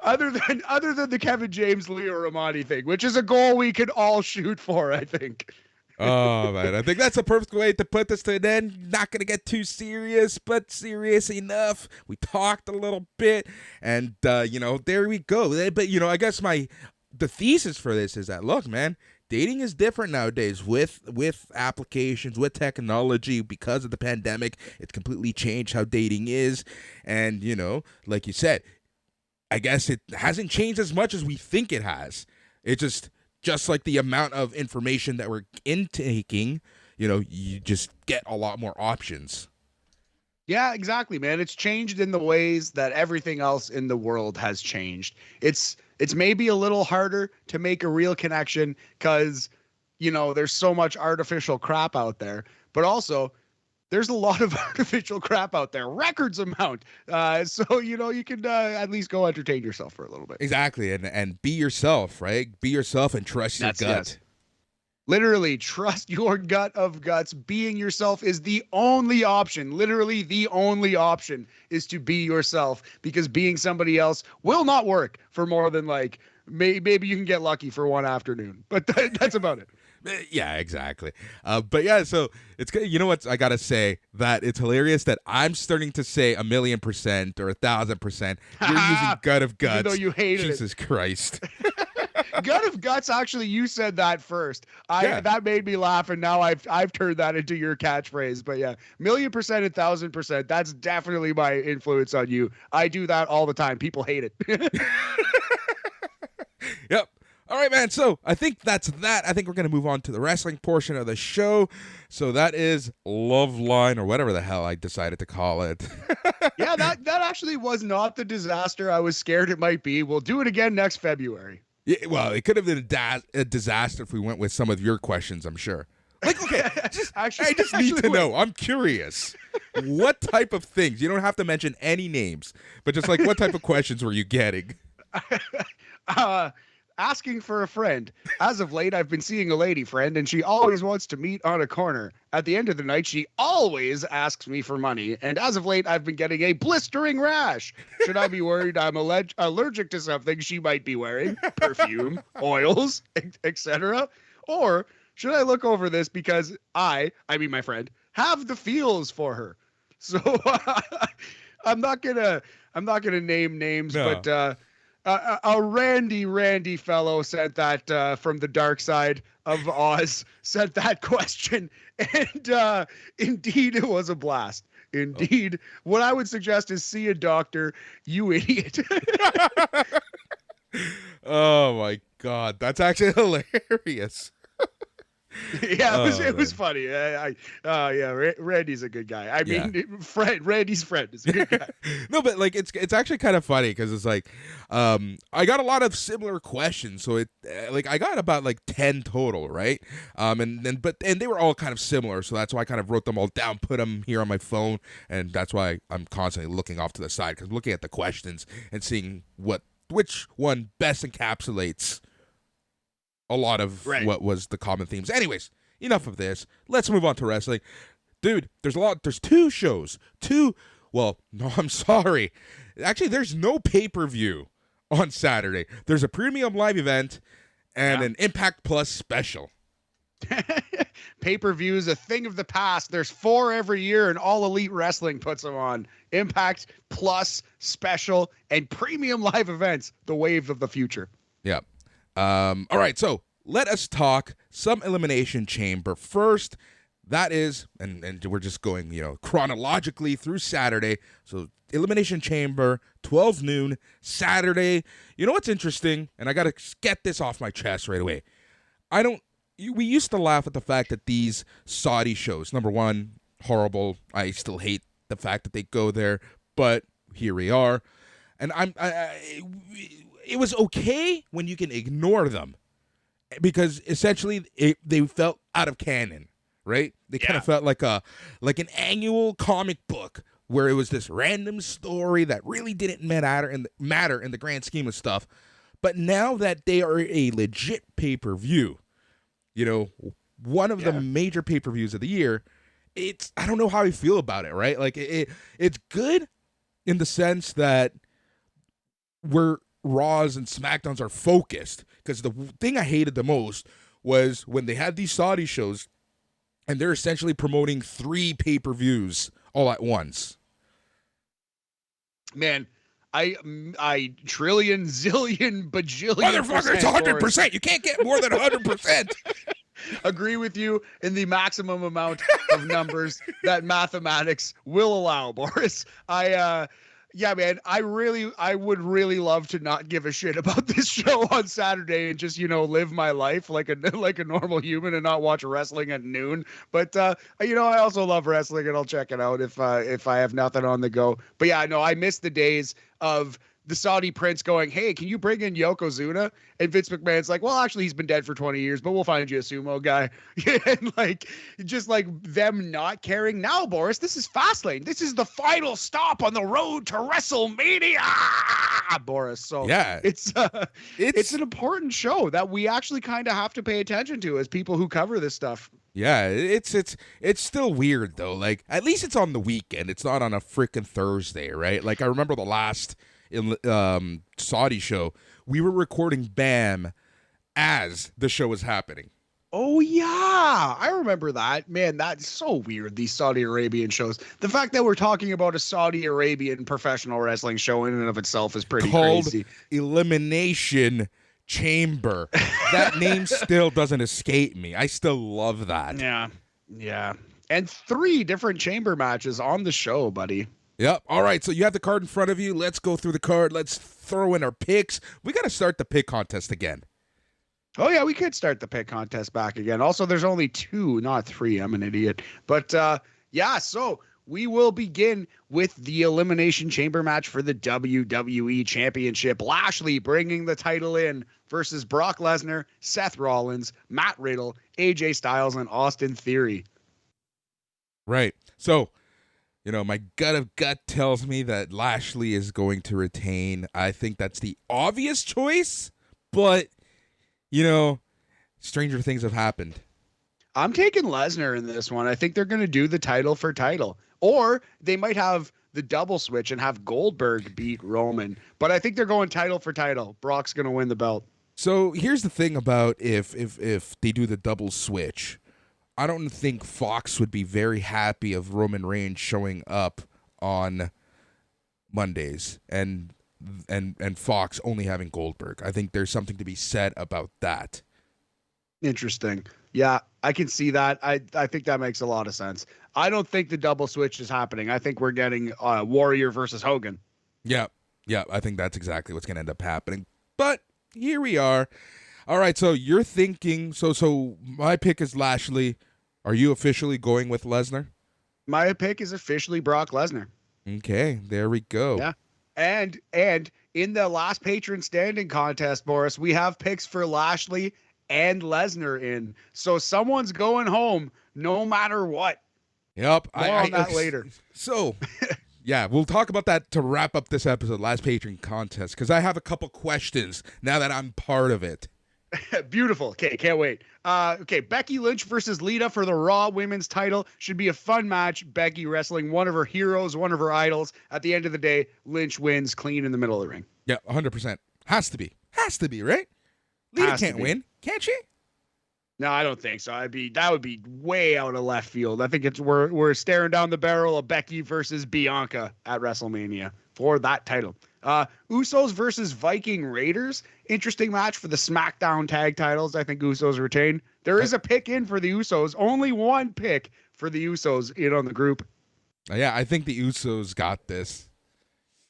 Other than the Kevin James Leah Ramani thing, which is a goal we could all shoot for, I think. Oh man, I think that's a perfect way to put this to an end. Not gonna get too serious, but serious enough. We talked a little bit, and there we go. But I guess the thesis for this is that, look, man, dating is different nowadays with applications, with technology. Because of the pandemic, it's completely changed how dating is. And, like you said, I guess it hasn't changed as much as we think it has. It just like the amount of information that we're intaking, you just get a lot more options. Yeah, exactly, man. It's changed in the ways that everything else in the world has changed. It's maybe a little harder to make a real connection because, there's so much artificial crap out there, but also there's a lot of artificial crap out there, records amount. So, you can at least go entertain yourself for a little bit. Exactly. And be yourself, right? Be yourself and trust your gut. Yes. Literally, trust your gut of guts. Being yourself is the only option. Literally, the only option is to be yourself, because being somebody else will not work for more than maybe you can get lucky for one afternoon, but that's about it. Yeah, exactly. But yeah, so it's what I gotta say, that it's hilarious that I'm starting to say 1,000,000% or 1,000%. You're using gut of guts. Even though you hated Jesus Christ. Gut of guts, actually, you said that first. That made me laugh, and now I've turned that into your catchphrase. But yeah, 1,000,000%, 1,000%. That's definitely my influence on you. I do that all the time. People hate it. Yep. All right, man. So I think that's that. I think we're going to move on to the wrestling portion of the show. So that is Love Line, or whatever the hell I decided to call it. Yeah, that actually was not the disaster I was scared it might be. We'll do it again next February. Yeah, well, it could have been a disaster if we went with some of your questions, I'm sure. Okay, I just need to know. I'm curious. What type of things? You don't have to mention any names, but just what type of questions were you getting? Asking for a friend. As of late, I've been seeing a lady friend, and she always wants to meet on a corner. At the end of the night, she always asks me for money, and as of late, I've been getting a blistering rash. Should I be worried I'm allergic to something she might be wearing? Perfume, oils, etc.? Or should I look over this because I mean my friend, have the feels for her? So I'm not gonna name names, no. But a randy fellow sent that from the dark side of Oz, sent that question, and indeed it was a blast. Indeed, what I would suggest is see a doctor, you idiot. Oh my God, that's actually hilarious. Yeah, it was funny. Yeah, Randy's a good guy. I mean, Randy's friend is a good guy. No, but it's actually kind of funny because it's I got a lot of similar questions, so I got about 10 total, right? And they were all kind of similar, so that's why I kind of wrote them all down, put them here on my phone, and that's why I'm constantly looking off to the side, because I'm looking at the questions and seeing which one best encapsulates a lot of what was the common themes. Anyways, enough of this. Let's move on to wrestling. Dude, there's 2 shows. Well, no, I'm sorry. Actually, there's no pay-per-view on Saturday. There's a premium live event and an Impact Plus special. Pay-per-view is a thing of the past. There's 4 every year, and All Elite Wrestling puts them on. Impact Plus special and premium live events, the wave of the future. Yeah. All right, so let us talk some Elimination Chamber first. That is, and we're just going, chronologically through Saturday. So Elimination Chamber, 12 noon, Saturday. You know what's interesting? And I got to get this off my chest right away. We used to laugh at the fact that these Saudi shows, number one, horrible. I still hate the fact that they go there, but here we are. And it was okay when you can ignore them, because essentially they felt out of canon, right? They kind of felt like an annual comic book where it was this random story that really didn't matter in the grand scheme of stuff. But now that they are a legit pay-per-view, one of the major pay-per-views of the year, I don't know how I feel about it, right? Like it's good in the sense that where Raws and SmackDowns are focused, because the thing I hated the most was when they had these Saudi shows and they're essentially promoting 3 pay-per-views all at once. Man, I trillion, zillion, bajillion motherfucker, it's 100%. You can't get more than 100%. Agree with you in the maximum amount of numbers that mathematics will allow, Boris. Yeah, man, I would really love to not give a shit about this show on Saturday and just, live my life like a normal human and not watch wrestling at noon. But, I also love wrestling and I'll check it out if I have nothing on the go. But yeah, no, I miss the days of the Saudi prince going, hey, can you bring in Yokozuna? And Vince McMahon's like, well, actually, he's been dead for 20 years, but we'll find you a sumo guy. And just them not caring. Now, Boris, this is Fastlane. This is the final stop on the road to WrestleMania, Boris. So yeah, it's an important show that we actually kind of have to pay attention to as people who cover this stuff. Yeah, it's still weird though. Like, at least it's on the weekend. It's not on a freaking Thursday, right? Like, I remember the last Saudi show, we were recording BAM as the show was happening. Oh yeah, I remember that. Man, that's so weird, these Saudi Arabian shows. The fact that we're talking about a Saudi Arabian professional wrestling show in and of itself is pretty crazy. Elimination Chamber. That name still doesn't escape me. I still love that. Yeah. And 3 different chamber matches on the show, buddy. Yep. All right. So you have the card in front of you. Let's go through the card. Let's throw in our picks. We got to start the pick contest again. Oh, yeah. We could start the pick contest back again. Also, there's only 2, not 3. I'm an idiot. But so we will begin with the Elimination Chamber match for the WWE Championship. Lashley bringing the title in versus Brock Lesnar, Seth Rollins, Matt Riddle, AJ Styles, and Austin Theory. Right. So, my gut tells me that Lashley is going to retain. I think that's the obvious choice, but, stranger things have happened. I'm taking Lesnar in this one. I think they're going to do the title for title. Or they might have the double switch and have Goldberg beat Roman. But I think they're going title for title. Brock's going to win the belt. So here's the thing about if they do the double switch. I don't think Fox would be very happy of Roman Reigns showing up on Mondays and Fox only having Goldberg. I think there's something to be said about that. Interesting. Yeah, I can see that. I think that makes a lot of sense. I don't think the double switch is happening. I think we're getting Warrior versus Hogan. Yeah, I think that's exactly what's going to end up happening. But here we are. All right, so you're thinking, so my pick is Lashley. Are you officially going with Lesnar? My pick is officially Brock Lesnar. Okay, there we go. Yeah. And in the last patron standing contest, Boris, we have picks for Lashley and Lesnar in. So someone's going home no matter what. Yep. More on that later. So, yeah, we'll talk about that to wrap up this episode, last patron contest, because I have a couple questions now that I'm part of it. Beautiful. Okay, can't wait. Okay, Becky Lynch versus Lita for the Raw Women's title. Should be a fun match. Becky wrestling one of her heroes, one of her idols. At the end of the day, Lynch wins clean in the middle of the ring. Yeah, 100%. Has to be, right? Lita can't win, can't she? No, I don't think so. That would be way out of left field. I think we're staring down the barrel of Becky versus Bianca at WrestleMania for that title. Usos versus Viking Raiders. Interesting match for the SmackDown tag titles. I think Usos retain. There is a pick in for the Usos. Only one pick for the Usos in on the group. Yeah, I think the Usos got this.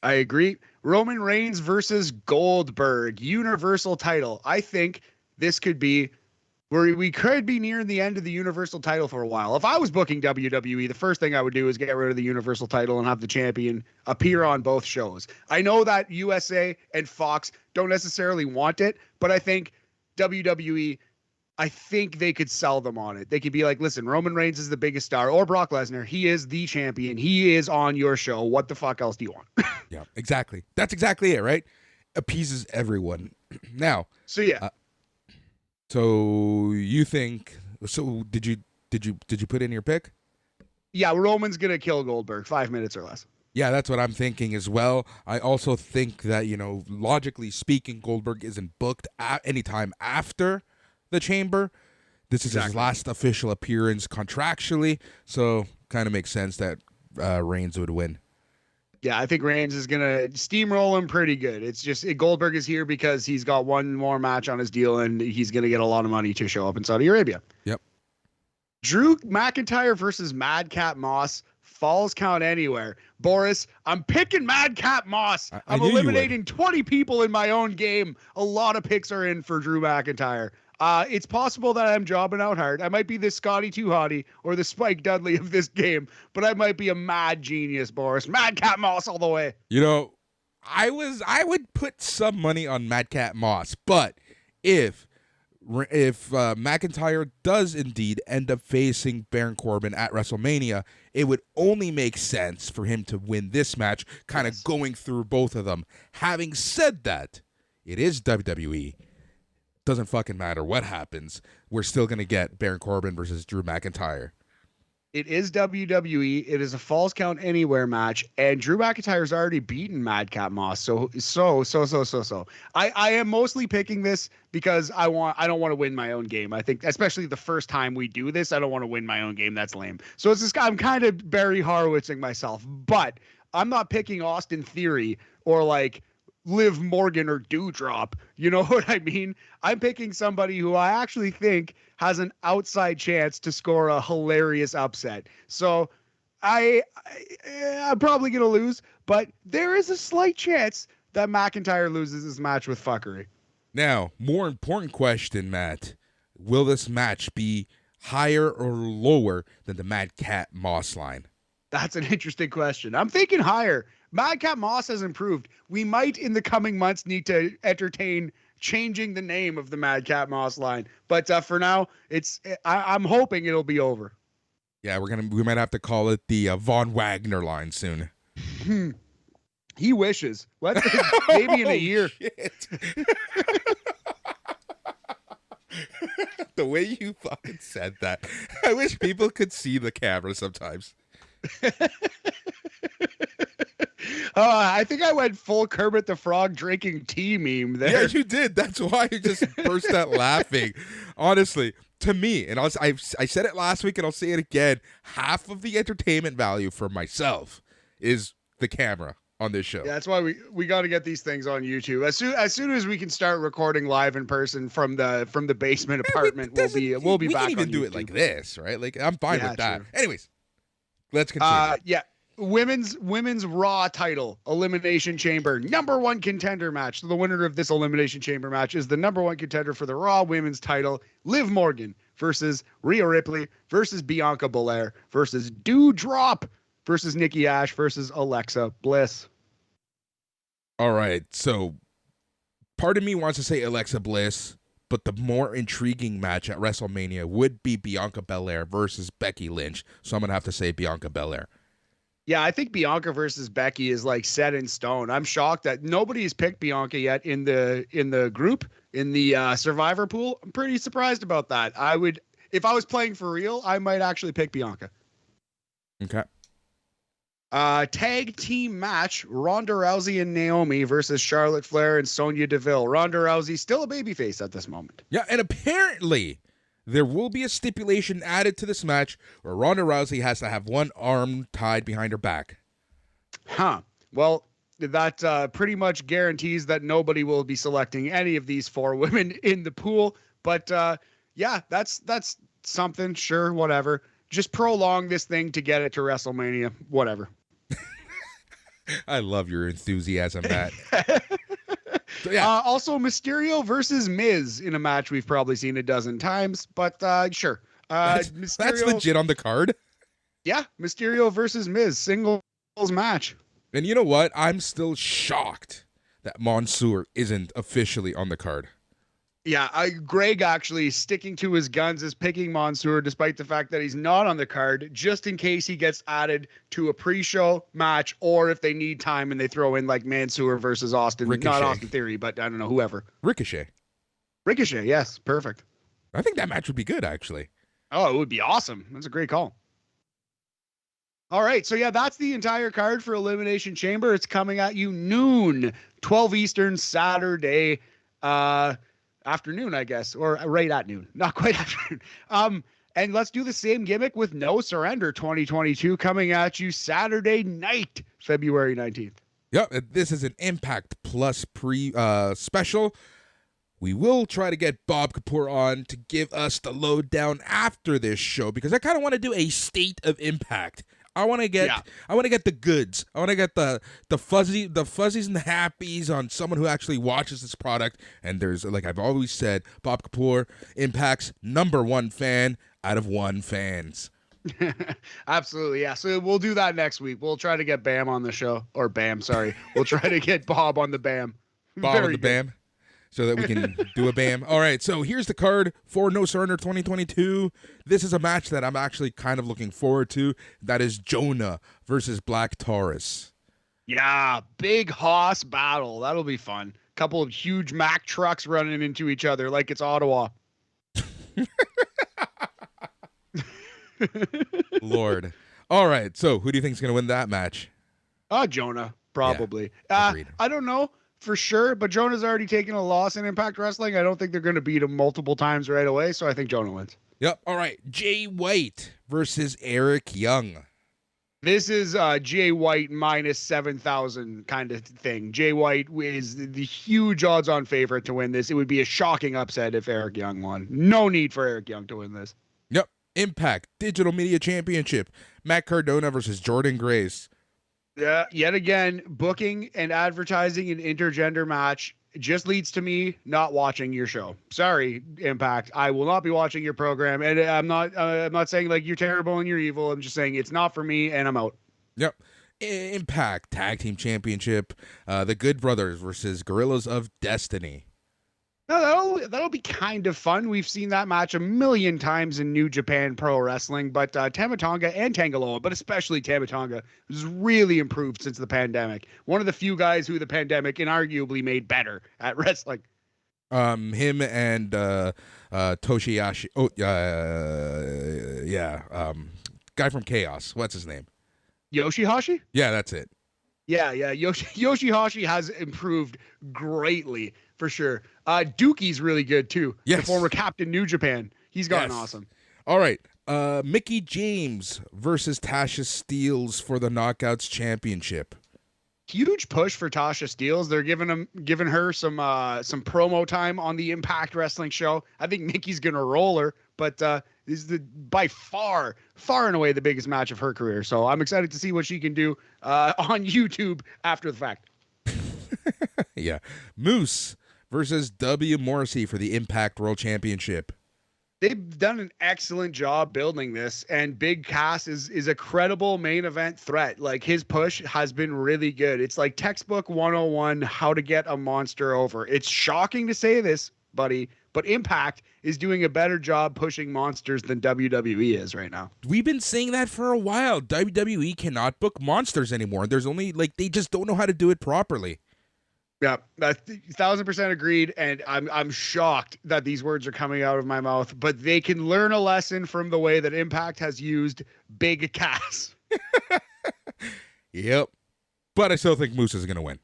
I agree. Roman Reigns versus Goldberg. Universal title. I think this could be We could be nearing the end of the Universal title for a while. If I was booking WWE, the first thing I would do is get rid of the Universal title and have the champion appear on both shows. I know that USA and Fox don't necessarily want it, but I think WWE, I think they could sell them on it. They could be like, listen, Roman Reigns is the biggest star, or Brock Lesnar. He is the champion. He is on your show. What the fuck else do you want? Yeah, exactly. That's exactly it, right? Appeases everyone. Now, So yeah. So you think? So did you put in your pick? Yeah, Roman's going to kill Goldberg 5 minutes or less. Yeah, that's what I'm thinking as well. I also think that, logically speaking, Goldberg isn't booked anytime after the Chamber. This is his last official appearance contractually, so kind of makes sense that Reigns would win. Yeah, I think Reigns is going to steamroll him pretty good. It's just Goldberg is here because he's got one more match on his deal and he's going to get a lot of money to show up in Saudi Arabia. Yep. Drew McIntyre versus Madcap Moss. Falls count anywhere. Boris, I'm picking Madcap Moss. I'm eliminating 20 people in my own game. A lot of picks are in for Drew McIntyre. It's possible that I'm jobbing out hard. I might be the Scotty Too Hottie or the Spike Dudley of this game, but I might be a mad genius, Boris. Madcap Moss all the way. I would put some money on Madcap Moss, but if McIntyre does indeed end up facing Baron Corbin at WrestleMania, it would only make sense for him to win this match, kind of going through both of them. Having said that, it is WWE. Doesn't fucking matter what happens. We're still going to get Baron Corbin versus Drew McIntyre. It is WWE. It is a Falls Count Anywhere match, and Drew McIntyre's already beaten Madcap Moss. So. I am mostly picking this because I don't want to win my own game. I think, especially the first time we do this, I don't want to win my own game. That's lame. So it's just I'm kind of Barry Horowitzing myself, but I'm not picking Austin Theory or like Liv Morgan or Dewdrop. You know what I mean? I'm picking somebody who I actually think has an outside chance to score a hilarious upset. So I'm probably going to lose, but there is a slight chance that McIntyre loses his match with fuckery. Now, more important question, Matt. Will this match be higher or lower than the Madcap Moss line? That's an interesting question. I'm thinking higher. Madcap Moss has improved. We might in the coming months need to entertain changing the name of the Madcap Moss line, but for now, I'm hoping it'll be over. Yeah, we might have to call it the Von Wagner line soon. He wishes. Maybe in a year. The way you fucking said that, I wish people could see the camera sometimes. I think I went full Kermit the Frog drinking tea meme there. Yeah, you did. That's why you just burst out laughing. Honestly, to me, and I said it last week and I'll say it again, half of the entertainment value for myself is the camera on this show. Yeah, that's why we got to get these things on YouTube. As soon as we can start recording live in person from the basement apartment, we'll be back on YouTube. We can even do it like this, right? Like I'm fine with that. True. Anyways, let's continue. Yeah. Women's Raw title Elimination Chamber #1 contender match. So the winner of this Elimination Chamber match is the #1 contender for the Raw Women's title, Liv Morgan versus Rhea Ripley versus Bianca Belair versus Dewdrop versus Nikki Ash versus Alexa Bliss. All right, so part of me wants to say Alexa Bliss, but the more intriguing match at WrestleMania would be Bianca Belair versus Becky Lynch. So I'm gonna have to say Bianca Belair. Yeah, I think Bianca versus Becky is like set in stone. I'm shocked that nobody's picked Bianca yet in the group, in the Survivor pool. I'm pretty surprised about that. If I was playing for real, I might actually pick Bianca. Okay. Tag team match, Ronda Rousey and Naomi versus Charlotte Flair and Sonya Deville. Ronda Rousey still a babyface at this moment. Yeah, and apparently there will be a stipulation added to this match where Ronda Rousey has to have one arm tied behind her back. Huh. Well, that pretty much guarantees that nobody will be selecting any of these 4 women in the pool. But yeah, that's something. Sure, whatever. Just prolong this thing to get it to WrestleMania. Whatever. I love your enthusiasm, Matt. So, yeah. Also, Mysterio versus Miz in a match we've probably seen a dozen times, but sure. That's Mysterio, legit on the card. yeah, Mysterio versus Miz, singles match. And you know what? I'm still shocked that Mansoor isn't officially on the card. Yeah, Greg actually sticking to his guns is picking Mansoor despite the fact that he's not on the card, just in case he gets added to a pre-show match, or if they need time and they throw in like Mansoor versus Austin. Ricochet. Not Austin Theory, but I don't know, whoever. Ricochet. Ricochet, yes, perfect. I think that match would be good, actually. Oh, it would be awesome. That's a great call. All right, so yeah, that's the entire card for Elimination Chamber. It's coming at you noon, 12 Eastern, Saturday afternoon, I guess, or right at noon, not quite afternoon. And let's do the same gimmick with No Surrender 2022 coming at you Saturday night, February 19th. Yep, this is an Impact Plus special. We will try to get Bob Kapoor on to give us the lowdown after this show, because I kind of want to do a State of Impact. I want to get the goods. I want to get the fuzzies and the happies on someone who actually watches this product. And there's, like I've always said, Bob Kapoor, Impact's #1 fan out of 1 fans. Absolutely, yeah. So we'll do that next week. We'll try to get Bam on the show, or Bam, sorry. We'll try to get Bob on the Bam. Bob on the Bam. So that we can do a BAM. All right, so here's the card for No Surrender 2022. This is a match that I'm actually kind of looking forward to. That is Jonah versus Black Taurus. Yeah, big hoss battle. That'll be fun. Couple of huge Mack trucks running into each other like it's Ottawa. Lord. All right, so who do you think is going to win that match? Jonah, probably. Yeah, I don't know for sure, but Jonah's already taken a loss in Impact Wrestling. I don't think they're going to beat him multiple times right away, so I think Jonah wins. Yep. All right, Jay White versus Eric Young. This is Jay White minus 7,000 kind of thing. Jay White is the huge odds-on favorite to win this. It would be a shocking upset if Eric Young won. No need for Eric Young to win this. Yep. Impact Digital Media Championship. Matt Cardona versus Jordan Grace. Yeah, yet again, booking and advertising an intergender match just leads to me not watching your show. Sorry, Impact. I will not be watching your program, and I'm not saying like you're terrible and you're evil. I'm just saying it's not for me, and I'm out. Yep. Impact Tag Team Championship. The Good Brothers versus Gorillas of Destiny. No, that'll be kind of fun. We've seen that match a million times in New Japan Pro Wrestling, but Tama Tonga and Tangaloa, but especially Tama Tonga, has really improved since the pandemic. One of the few guys who the pandemic inarguably made better at wrestling. Him and Toshiyashi. Oh, yeah. Guy from Chaos. What's his name? Yoshihashi? Yeah, that's it. Yeah. Yoshihashi has improved greatly, for sure. Dookie's really good, too. Yes. The former Captain New Japan. He's gotten awesome. All right. Mickie James versus Tasha Steelz for the Knockouts Championship. Huge push for Tasha Steelz. They're giving her some promo time on the Impact Wrestling show. I think Mickey's gonna roll her, but this is by far and away the biggest match of her career. So I'm excited to see what she can do on YouTube after the fact. Yeah, Moose versus W. Morrissey for the Impact World Championship. They've done an excellent job building this, and Big Cass is a credible main event threat. Like, his push has been really good. It's like textbook 101, how to get a monster over. It's shocking to say this, buddy, but Impact is doing a better job pushing monsters than WWE is right now. We've been saying that for a while. WWE cannot book monsters anymore. There's only, they just don't know how to do it properly. Yeah, 1,000% agreed, and I'm shocked that these words are coming out of my mouth, but they can learn a lesson from the way that Impact has used Big Cass. Yep. But I still think Moose is going to win.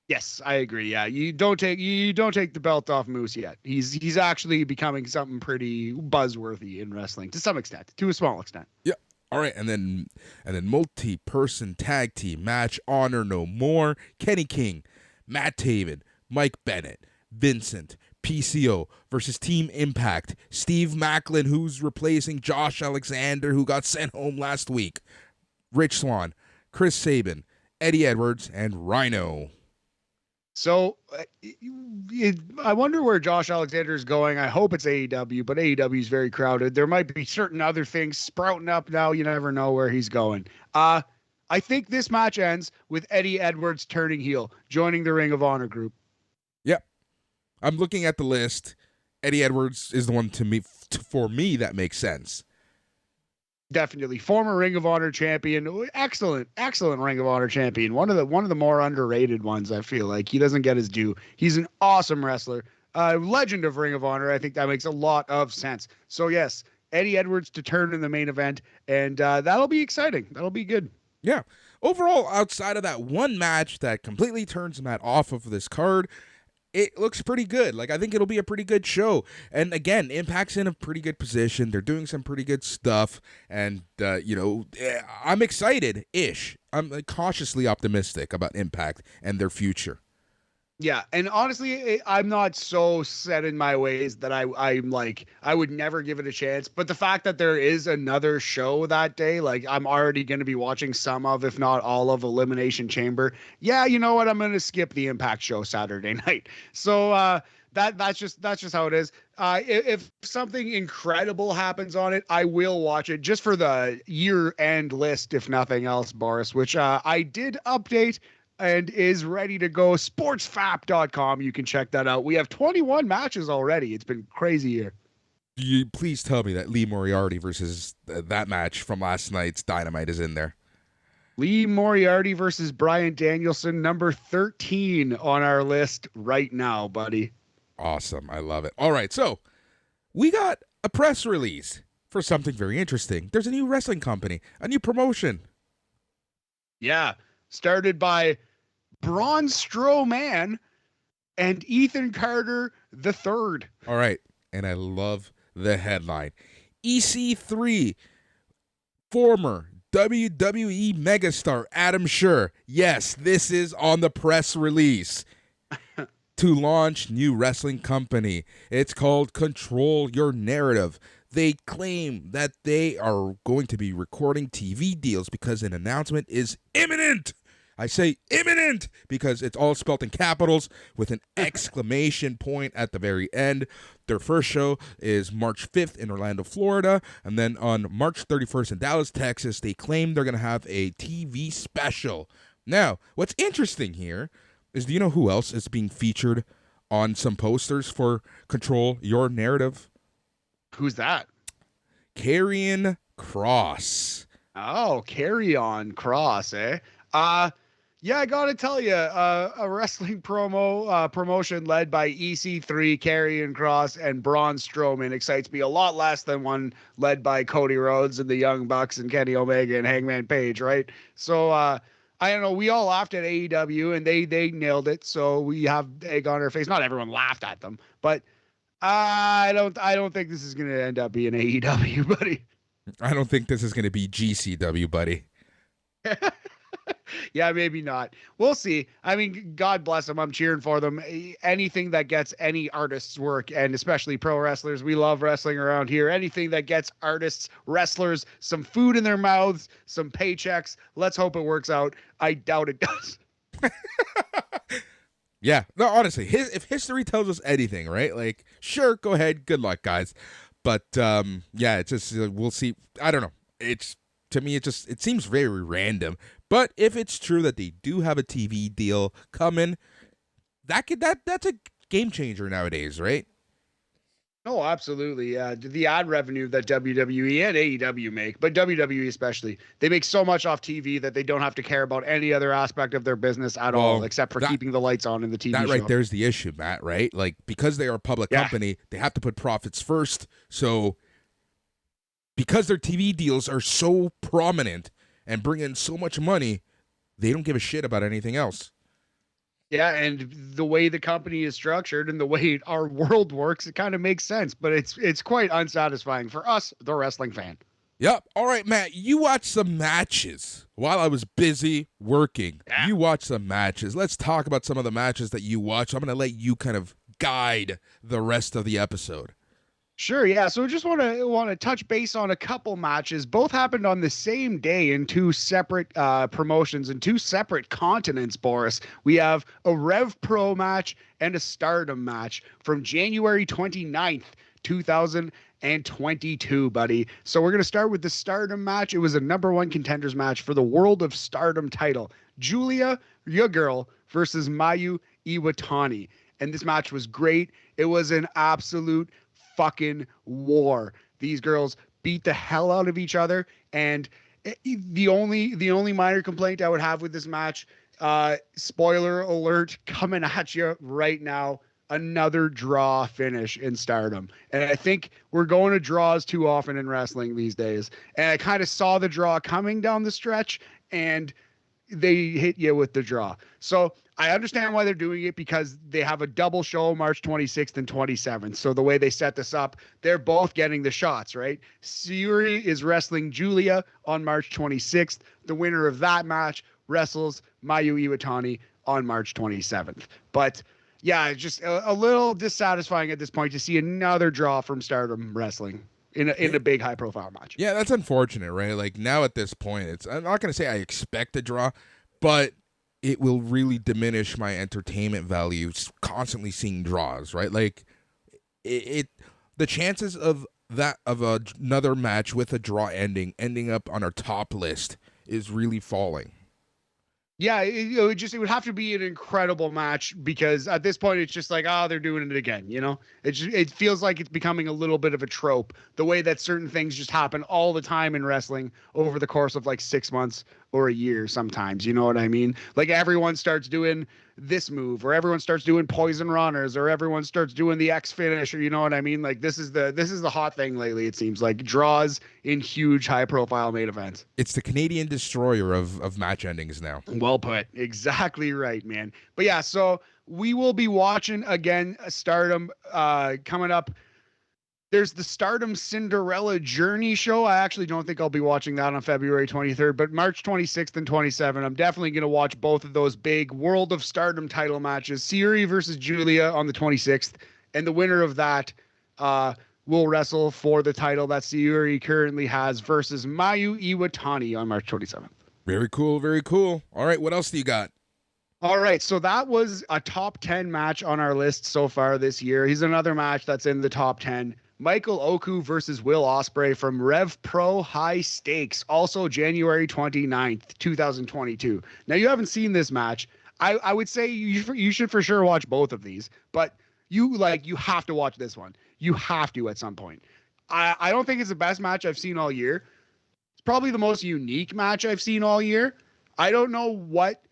Yes, I agree. Yeah, you don't take the belt off Moose yet. He's actually becoming something pretty buzzworthy in wrestling to some extent, to a small extent. Yep. All right, and then multi-person tag team match, Honor No More, Kenny King, Matt Taven, Mike Bennett, Vincent, PCO versus Team Impact, Steve Macklin, who's replacing Josh Alexander, who got sent home last week, Rich Swann, Chris Sabin, Eddie Edwards, and Rhino. So I wonder where Josh Alexander is going. I hope it's AEW, but AEW is very crowded. There might be certain other things sprouting up now. You never know where he's going. I think this match ends with Eddie Edwards turning heel, joining the Ring of Honor group. Yep. I'm looking at the list. Eddie Edwards is the one for me that makes sense. Definitely former Ring of Honor champion, excellent Ring of Honor champion. One of the more underrated ones. I feel like he doesn't get his due. He's an awesome wrestler, legend of Ring of Honor. I think that makes a lot of sense. So yes, Eddie Edwards to turn in the main event, and that'll be exciting. That'll be good. Yeah. Overall, outside of that one match that completely turns Matt off of this card, it looks pretty good. Like, I think it'll be a pretty good show. And again, Impact's in a pretty good position. They're doing some pretty good stuff. And, I'm excited-ish. I'm cautiously optimistic about Impact and their future. Yeah, and honestly, I'm not so set in my ways that I'm like, I would never give it a chance. But the fact that there is another show that day, like I'm already going to be watching some of, if not all of, Elimination Chamber. Yeah, you know what? I'm going to skip the Impact show Saturday night. So that's just how it is. If something incredible happens on it, I will watch it just for the year-end list, if nothing else, Boris, which I did update and is ready to go. Sportsfap.com. You can check that out. We have 21 matches already. It's been crazy here. You please tell me that Lee Moriarty versus that match from last night's Dynamite is in there. Lee Moriarty versus Bryan Danielson, number 13 on our list right now, buddy. Awesome. I love it. All right. So we got a press release for something very interesting. There's a new wrestling company, a new promotion. Yeah. Started by Braun Strowman and Ethan Carter III. All right. And I love the headline. EC3, former WWE megastar Adam Scherr. Yes, this is on the press release. To launch new wrestling company. It's called Control Your Narrative. They claim that they are going to be recording TV deals because an announcement is imminent. I say imminent because it's all spelled in capitals with an exclamation point at the very end. Their first show is March 5th in Orlando, Florida. And then on March 31st in Dallas, Texas, they claim they're going to have a TV special. Now, what's interesting here is, do you know who else is being featured on some posters for Control Your Narrative? Who's that? Karrion Kross. Oh, Carry On Cross, eh? Yeah, I gotta tell you, a wrestling promotion led by EC3, Karrion Kross, and Braun Strowman excites me a lot less than one led by Cody Rhodes and the Young Bucks and Kenny Omega and Hangman Page, right? So I don't know. We all laughed at AEW and they nailed it. So we have egg on our face. Not everyone laughed at them, but I don't think this is gonna end up being AEW, buddy. I don't think this is gonna be GCW, buddy. Yeah, maybe not. We'll see. I mean, God bless them. I'm cheering for them. Anything that gets any artists work, and especially pro wrestlers. We love wrestling around here. Anything that gets artists, wrestlers, some food in their mouths, some paychecks. Let's hope it works out. I doubt it does. Yeah. No, honestly, if history tells us anything, right? Like, sure, go ahead. Good luck, guys. But, yeah, it's just, we'll see. I don't know. To me, it seems very random. But if it's true that they do have a TV deal coming, that's a game changer nowadays, right? Oh, absolutely. Yeah. The ad revenue that WWE and AEW make, but WWE especially, they make so much off TV that they don't have to care about any other aspect of their business at all, except for keeping the lights on in the TV show. That right there's the issue, Matt, right? Like, because they are a public company, they have to put profits first. So because their TV deals are so prominent and bring in so much money, they don't give a shit about anything else. Yeah, and the way the company is structured and the way our world works, it kind of makes sense, but it's quite unsatisfying for us, the wrestling fan. Yep. All right, Matt, you watched some matches while I was busy working. Yeah. You watched some matches. Let's talk about some of the matches that you watched. I'm going to let you kind of guide the rest of the episode. Sure, yeah. So just want to touch base on a couple matches. Both happened on the same day in two separate promotions and two separate continents. Boris, we have a Rev Pro match and a Stardom match from January 29th, 2022, buddy. So we're gonna start with the Stardom match. It was a number one contenders match for the World of Stardom title. Julia, your girl, versus Mayu Iwatani. And this match was great. It was an absolute fucking war. These girls beat the hell out of each other, and the only minor complaint I would have with this match, spoiler alert, coming at you right now, another draw finish in Stardom. And I think we're going to draws too often in wrestling these days. And I kind of saw the draw coming down the stretch, and they hit you with the draw. So I understand why they're doing it, because they have a double show March 26th and 27th. So the way they set this up, they're both getting the shots, right? Syuri is wrestling Julia on March 26th. The winner of that match wrestles Mayu Iwatani on March 27th. But yeah, it's just a little dissatisfying at this point to see another draw from Stardom Wrestling in a big high profile match. Yeah, that's unfortunate, right? Like now at this point, I'm not gonna say I expect a draw, but it will really diminish my entertainment value constantly seeing draws, right? Like it the chances of another match with a draw ending up on our top list is really falling. Yeah, it would have to be an incredible match, because at this point it's just like, oh, they're doing it again. It feels like it's becoming a little bit of a trope, the way that certain things just happen all the time in wrestling over the course of like 6 months or a year sometimes. You know what I mean? Like everyone starts doing this move, or everyone starts doing poison runners, or everyone starts doing the X finish, or you know what I mean? Like this is the hot thing lately. It seems like draws in huge high profile main events. It's the Canadian destroyer of match endings now. Well put. Exactly right, man. But yeah, so we will be watching again Stardom coming up. There's the Stardom Cinderella Journey show. I actually don't think I'll be watching that on February 23rd, but March 26th and 27th, I'm definitely going to watch both of those big World of Stardom title matches, Syuri versus Julia on the 26th, and the winner of that will wrestle for the title that Syuri currently has versus Mayu Iwatani on March 27th. Very cool, very cool. All right, what else do you got? All right, so that was a top 10 match on our list so far this year. He's another match that's in the top 10. Michael Oku versus Will Ospreay from Rev Pro High Stakes, also January 29th, 2022. Now, you haven't seen this match. I would say you should for sure watch both of these, but you have to watch this one. You have to at some point. I don't think it's the best match I've seen all year. It's probably the most unique match I've seen all year. I don't know what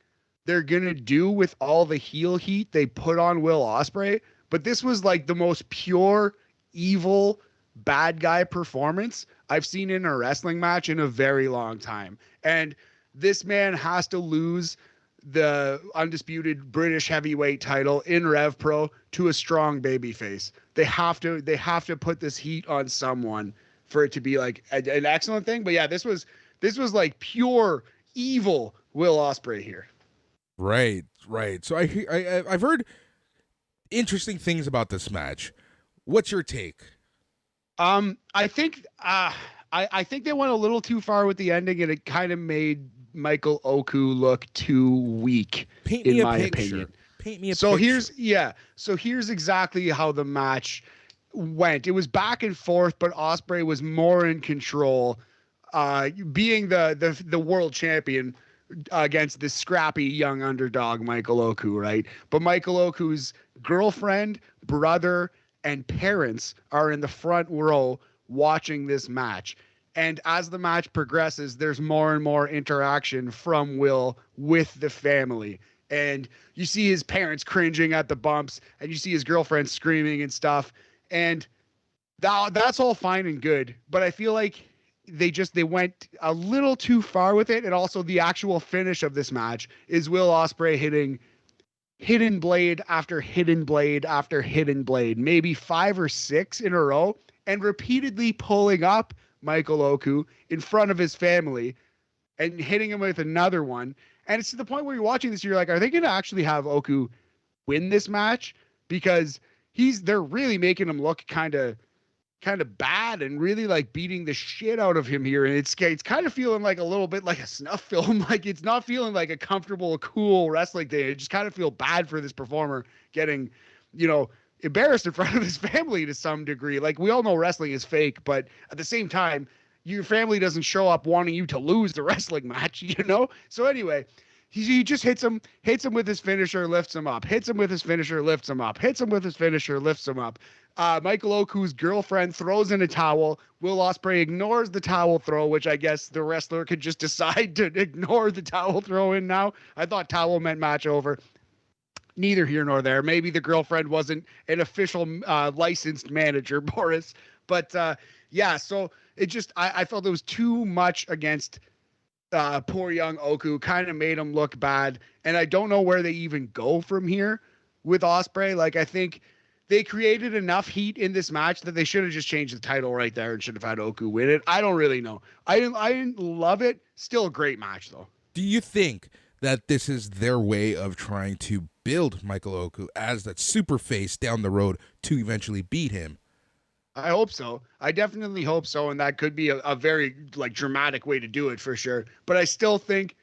they're going to do with all the heel heat they put on Will Ospreay, but this was like the most pure evil bad guy performance I've seen in a wrestling match in a very long time. And this man has to lose the undisputed British heavyweight title in Rev Pro to a strong babyface. They have to put this heat on someone for it to be like an excellent thing. But yeah, this was like pure evil Will Ospreay here. Right. So I've heard interesting things about this match. What's your take? I think they went a little too far with the ending, and it kind of made Michael Oku look too weak, in my opinion. Paint me a picture. So here's exactly how the match went. It was back and forth, but Ospreay was more in control, being the world champion against this scrappy young underdog Michael Oku, right? But Michael Oku's girlfriend, brother, and parents are in the front row watching this match. And as the match progresses, there's more and more interaction from Will with the family. And you see his parents cringing at the bumps, and you see his girlfriend screaming and stuff. And that's all fine and good. But I feel like they went a little too far with it. And also the actual finish of this match is Will Ospreay hitting hidden blade after hidden blade after hidden blade, maybe 5 or 6 in a row, and repeatedly pulling up Michael Oku in front of his family and hitting him with another one. And it's to the point where you're watching this, you're like, are they going to actually have Oku win this match? Because they're really making him look kind of kind of bad and really like beating the shit out of him here. And it's kind of feeling like a little bit like a snuff film. Like it's not feeling like a comfortable, cool wrestling day. It just kind of feel bad for this performer getting, embarrassed in front of his family to some degree. Like we all know wrestling is fake, but at the same time, your family doesn't show up wanting you to lose the wrestling match, So anyway, he just hits him with his finisher, lifts him up, hits him with his finisher, lifts him up, hits him with his finisher, lifts him up. Michael Oku's girlfriend throws in a towel. Will Ospreay ignores the towel throw, which I guess the wrestler could just decide to ignore the towel throw in now. I thought towel meant match over. Neither here nor there. Maybe the girlfriend wasn't an official licensed manager, Boris. But so it just, I felt it was too much against poor young Oku, kind of made him look bad. And I don't know where they even go from here with Ospreay. Like, I think they created enough heat in this match that they should have just changed the title right there and should have had Oku win it. I don't really know. I didn't love it. Still a great match, though. Do you think that this is their way of trying to build Michael Oku as that super face down the road to eventually beat him? I hope so. I definitely hope so. And that could be a very like dramatic way to do it for sure. But I still think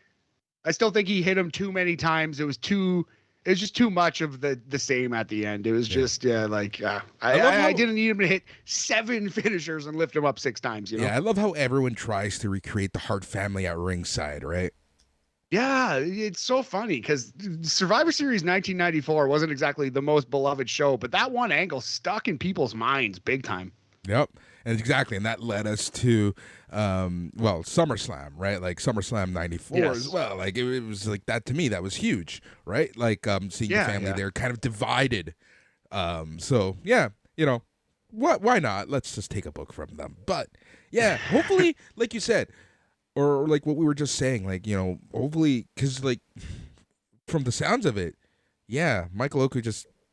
he hit him too many times. It was just too much of the same at the end. It was just I didn't need him to hit 7 finishers and lift him up 6 times. Yeah, I love how everyone tries to recreate the Hart family at ringside, right? Yeah, it's so funny because Survivor Series 1994 wasn't exactly the most beloved show, but that one angle stuck in people's minds big time. Yep, and that led us to, SummerSlam, right? Like SummerSlam 94 as well. Like it was like that to me, that was huge, right? Like seeing the family there kind of divided. Why not? Let's just take a book from them. But yeah, hopefully, like you said, or like what we were just saying, like, hopefully, because like from the sounds of it, Michael Oku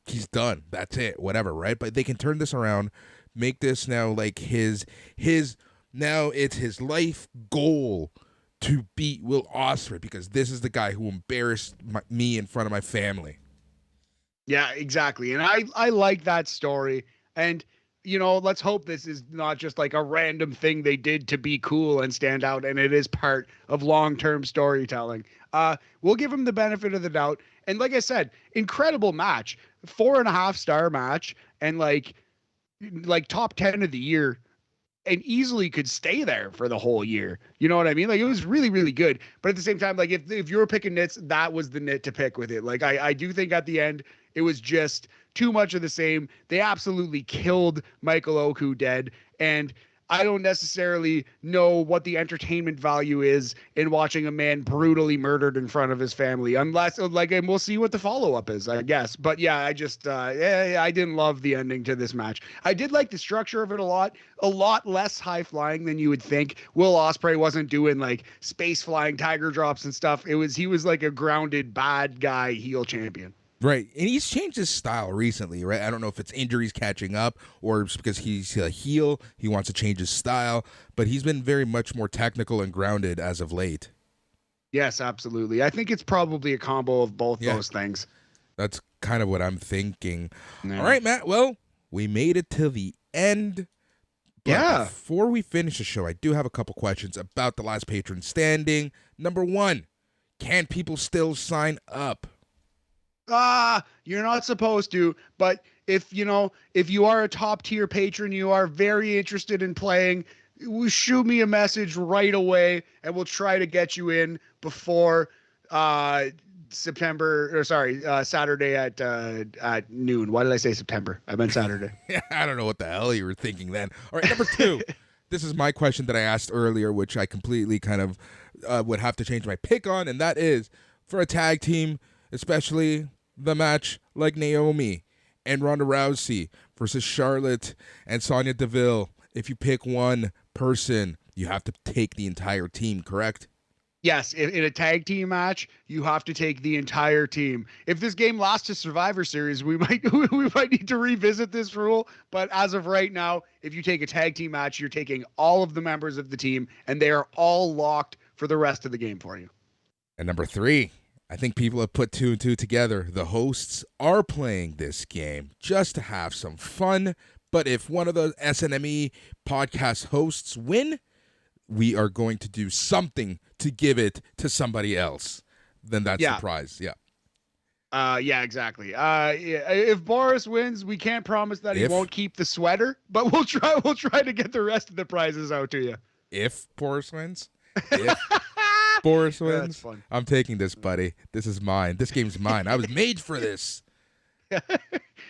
he's done. That's it, whatever, right? But they can turn this around, make this now like his now it's his life goal to beat Will Ospreay because this is the guy who embarrassed me in front of my family. Yeah, exactly. And I like that story. And let's hope this is not just like a random thing they did to be cool and stand out, and it is part of long-term storytelling. We'll give him the benefit of the doubt. And like I said, incredible match, 4.5-star match, and like top 10 of the year, and easily could stay there for the whole year. You know what I mean? Like it was really, really good. But at the same time, like if you were picking nits, that was the nit to pick with it. Like I do think at the end, it was just too much of the same. They absolutely killed Michael Oku dead. And I don't necessarily know what the entertainment value is in watching a man brutally murdered in front of his family, unless and we'll see what the follow-up is, I guess. But yeah, I just, I didn't love the ending to this match. I did like the structure of it a lot less high flying than you would think. Will Ospreay wasn't doing like space flying tiger drops and stuff. He was like a grounded bad guy heel champion. Right, and he's changed his style recently, right? I don't know if it's injuries catching up or it's because he's a heel, he wants to change his style, but he's been very much more technical and grounded as of late. Yes, absolutely. I think it's probably a combo of both those things. That's kind of what I'm thinking. Yeah. All right, Matt, well, we made it to the end. But before we finish the show, I do have a couple questions about the last patron standing. Number 1, can people still sign up? You're not supposed to, but if you are a top tier patron, you are very interested in playing, shoot me a message right away and we'll try to get you in before Saturday at noon. Why did I say September? I meant Saturday. I don't know what the hell you were thinking then. All right, number 2. This is my question that I asked earlier, which I completely kind of would have to change my pick on, and that is for a tag team, especially the match like Naomi and Ronda Rousey versus Charlotte and Sonya Deville. If you pick one person, you have to take the entire team, correct? Yes, in a tag team match, you have to take the entire team. If this game lost to Survivor Series, we might need to revisit this rule. But as of right now, if you take a tag team match, you're taking all of the members of the team, and they are all locked for the rest of the game for you. And number 3, I think people have put 2 and 2 together. The hosts are playing this game just to have some fun, But if one of the SNME podcast hosts win, we are going to do something to give it to somebody else. Then that's the prize. Yeah. Yeah, exactly. If Boris wins, we can't promise that he won't keep the sweater, but we'll try to get the rest of the prizes out to you. If Boris wins, if Boris wins, that's fun. I'm taking this, buddy. This is mine. This game's mine. I was made for this.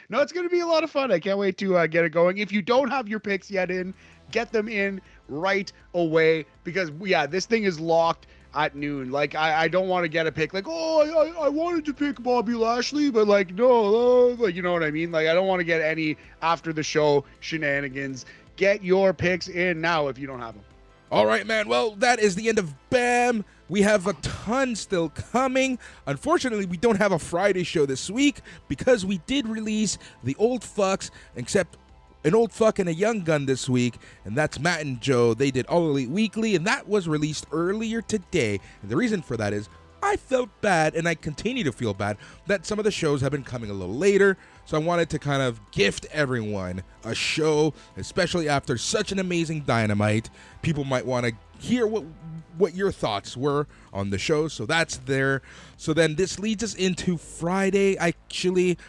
No, it's going to be a lot of fun. I can't wait to get it going. If you don't have your picks yet in, get them in right away because this thing is locked at noon. Like I don't want to get a pick like, I wanted to pick Bobby Lashley, but like no, like, you know what I mean? Like I don't want to get any after the show shenanigans. Get your picks in now if you don't have them. All right, man. Well, that is the end of BAM. We have a ton still coming. Unfortunately, we don't have a Friday show this week because we did release the old fucks, except an old fuck and a young gun this week, and that's Matt and Joe. They did All Elite Weekly, and that was released earlier today. And the reason for that is I felt bad, and I continue to feel bad, that some of the shows have been coming a little later. So I wanted to kind of gift everyone a show, especially after such an amazing Dynamite. People might want to hear what your thoughts were on the show, so that's there. So then this leads us into Friday. Actually,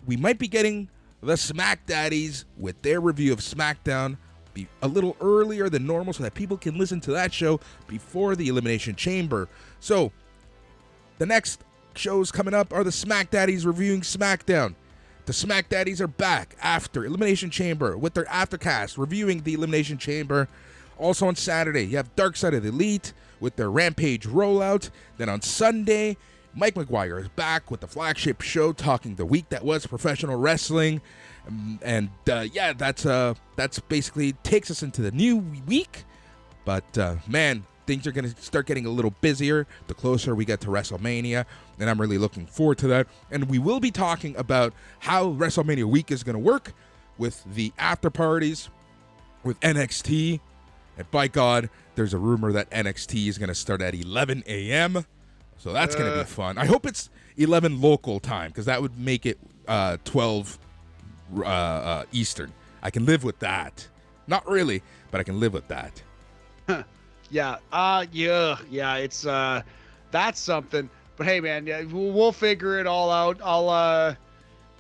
we might be getting the Smack Daddies with their review of SmackDown be a little earlier than normal so that people can listen to that show before the Elimination Chamber. So the next shows coming up are the Smack Daddies reviewing SmackDown. The Smack Daddies are back after Elimination Chamber with their aftercast reviewing the Elimination Chamber. Also on Saturday, you have Dark Side of the Elite with their Rampage rollout. Then on Sunday, Mike McGuire is back with the flagship show talking the week that was professional wrestling. And that's basically takes us into the new week. But man, things are going to start getting a little busier the closer we get to WrestleMania, and I'm really looking forward to that. And we will be talking about how WrestleMania week is going to work with the after parties with NXT. And by God, there's a rumor that NXT is going to start at 11 a.m., so that's going to be fun. I hope it's 11 local time because that would make it 12 Eastern. I can live with that. Not really, but I can live with that. Yeah. It's that's something. But hey, man, we'll figure it all out.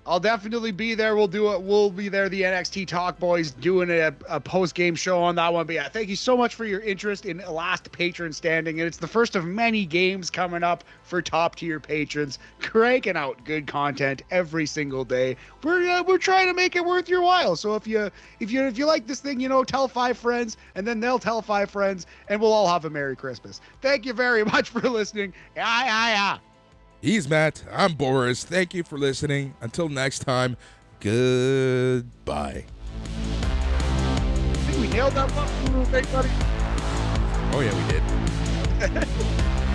I'll definitely be there. We'll do it. We'll be there. The NXT Talk Boys doing a post-game show on that one. But yeah, thank you so much for your interest in Last Patron Standing. And it's the first of many games coming up for top-tier patrons, cranking out good content every single day. We're trying to make it worth your while. So if you like this thing, tell 5 friends, and then they'll tell 5 friends, and we'll all have a Merry Christmas. Thank you very much for listening. Yeah. He's Matt. I'm Boris. Thank you for listening. Until next time, goodbye. I think we nailed that one. Thanks, buddy. Oh, yeah, we did.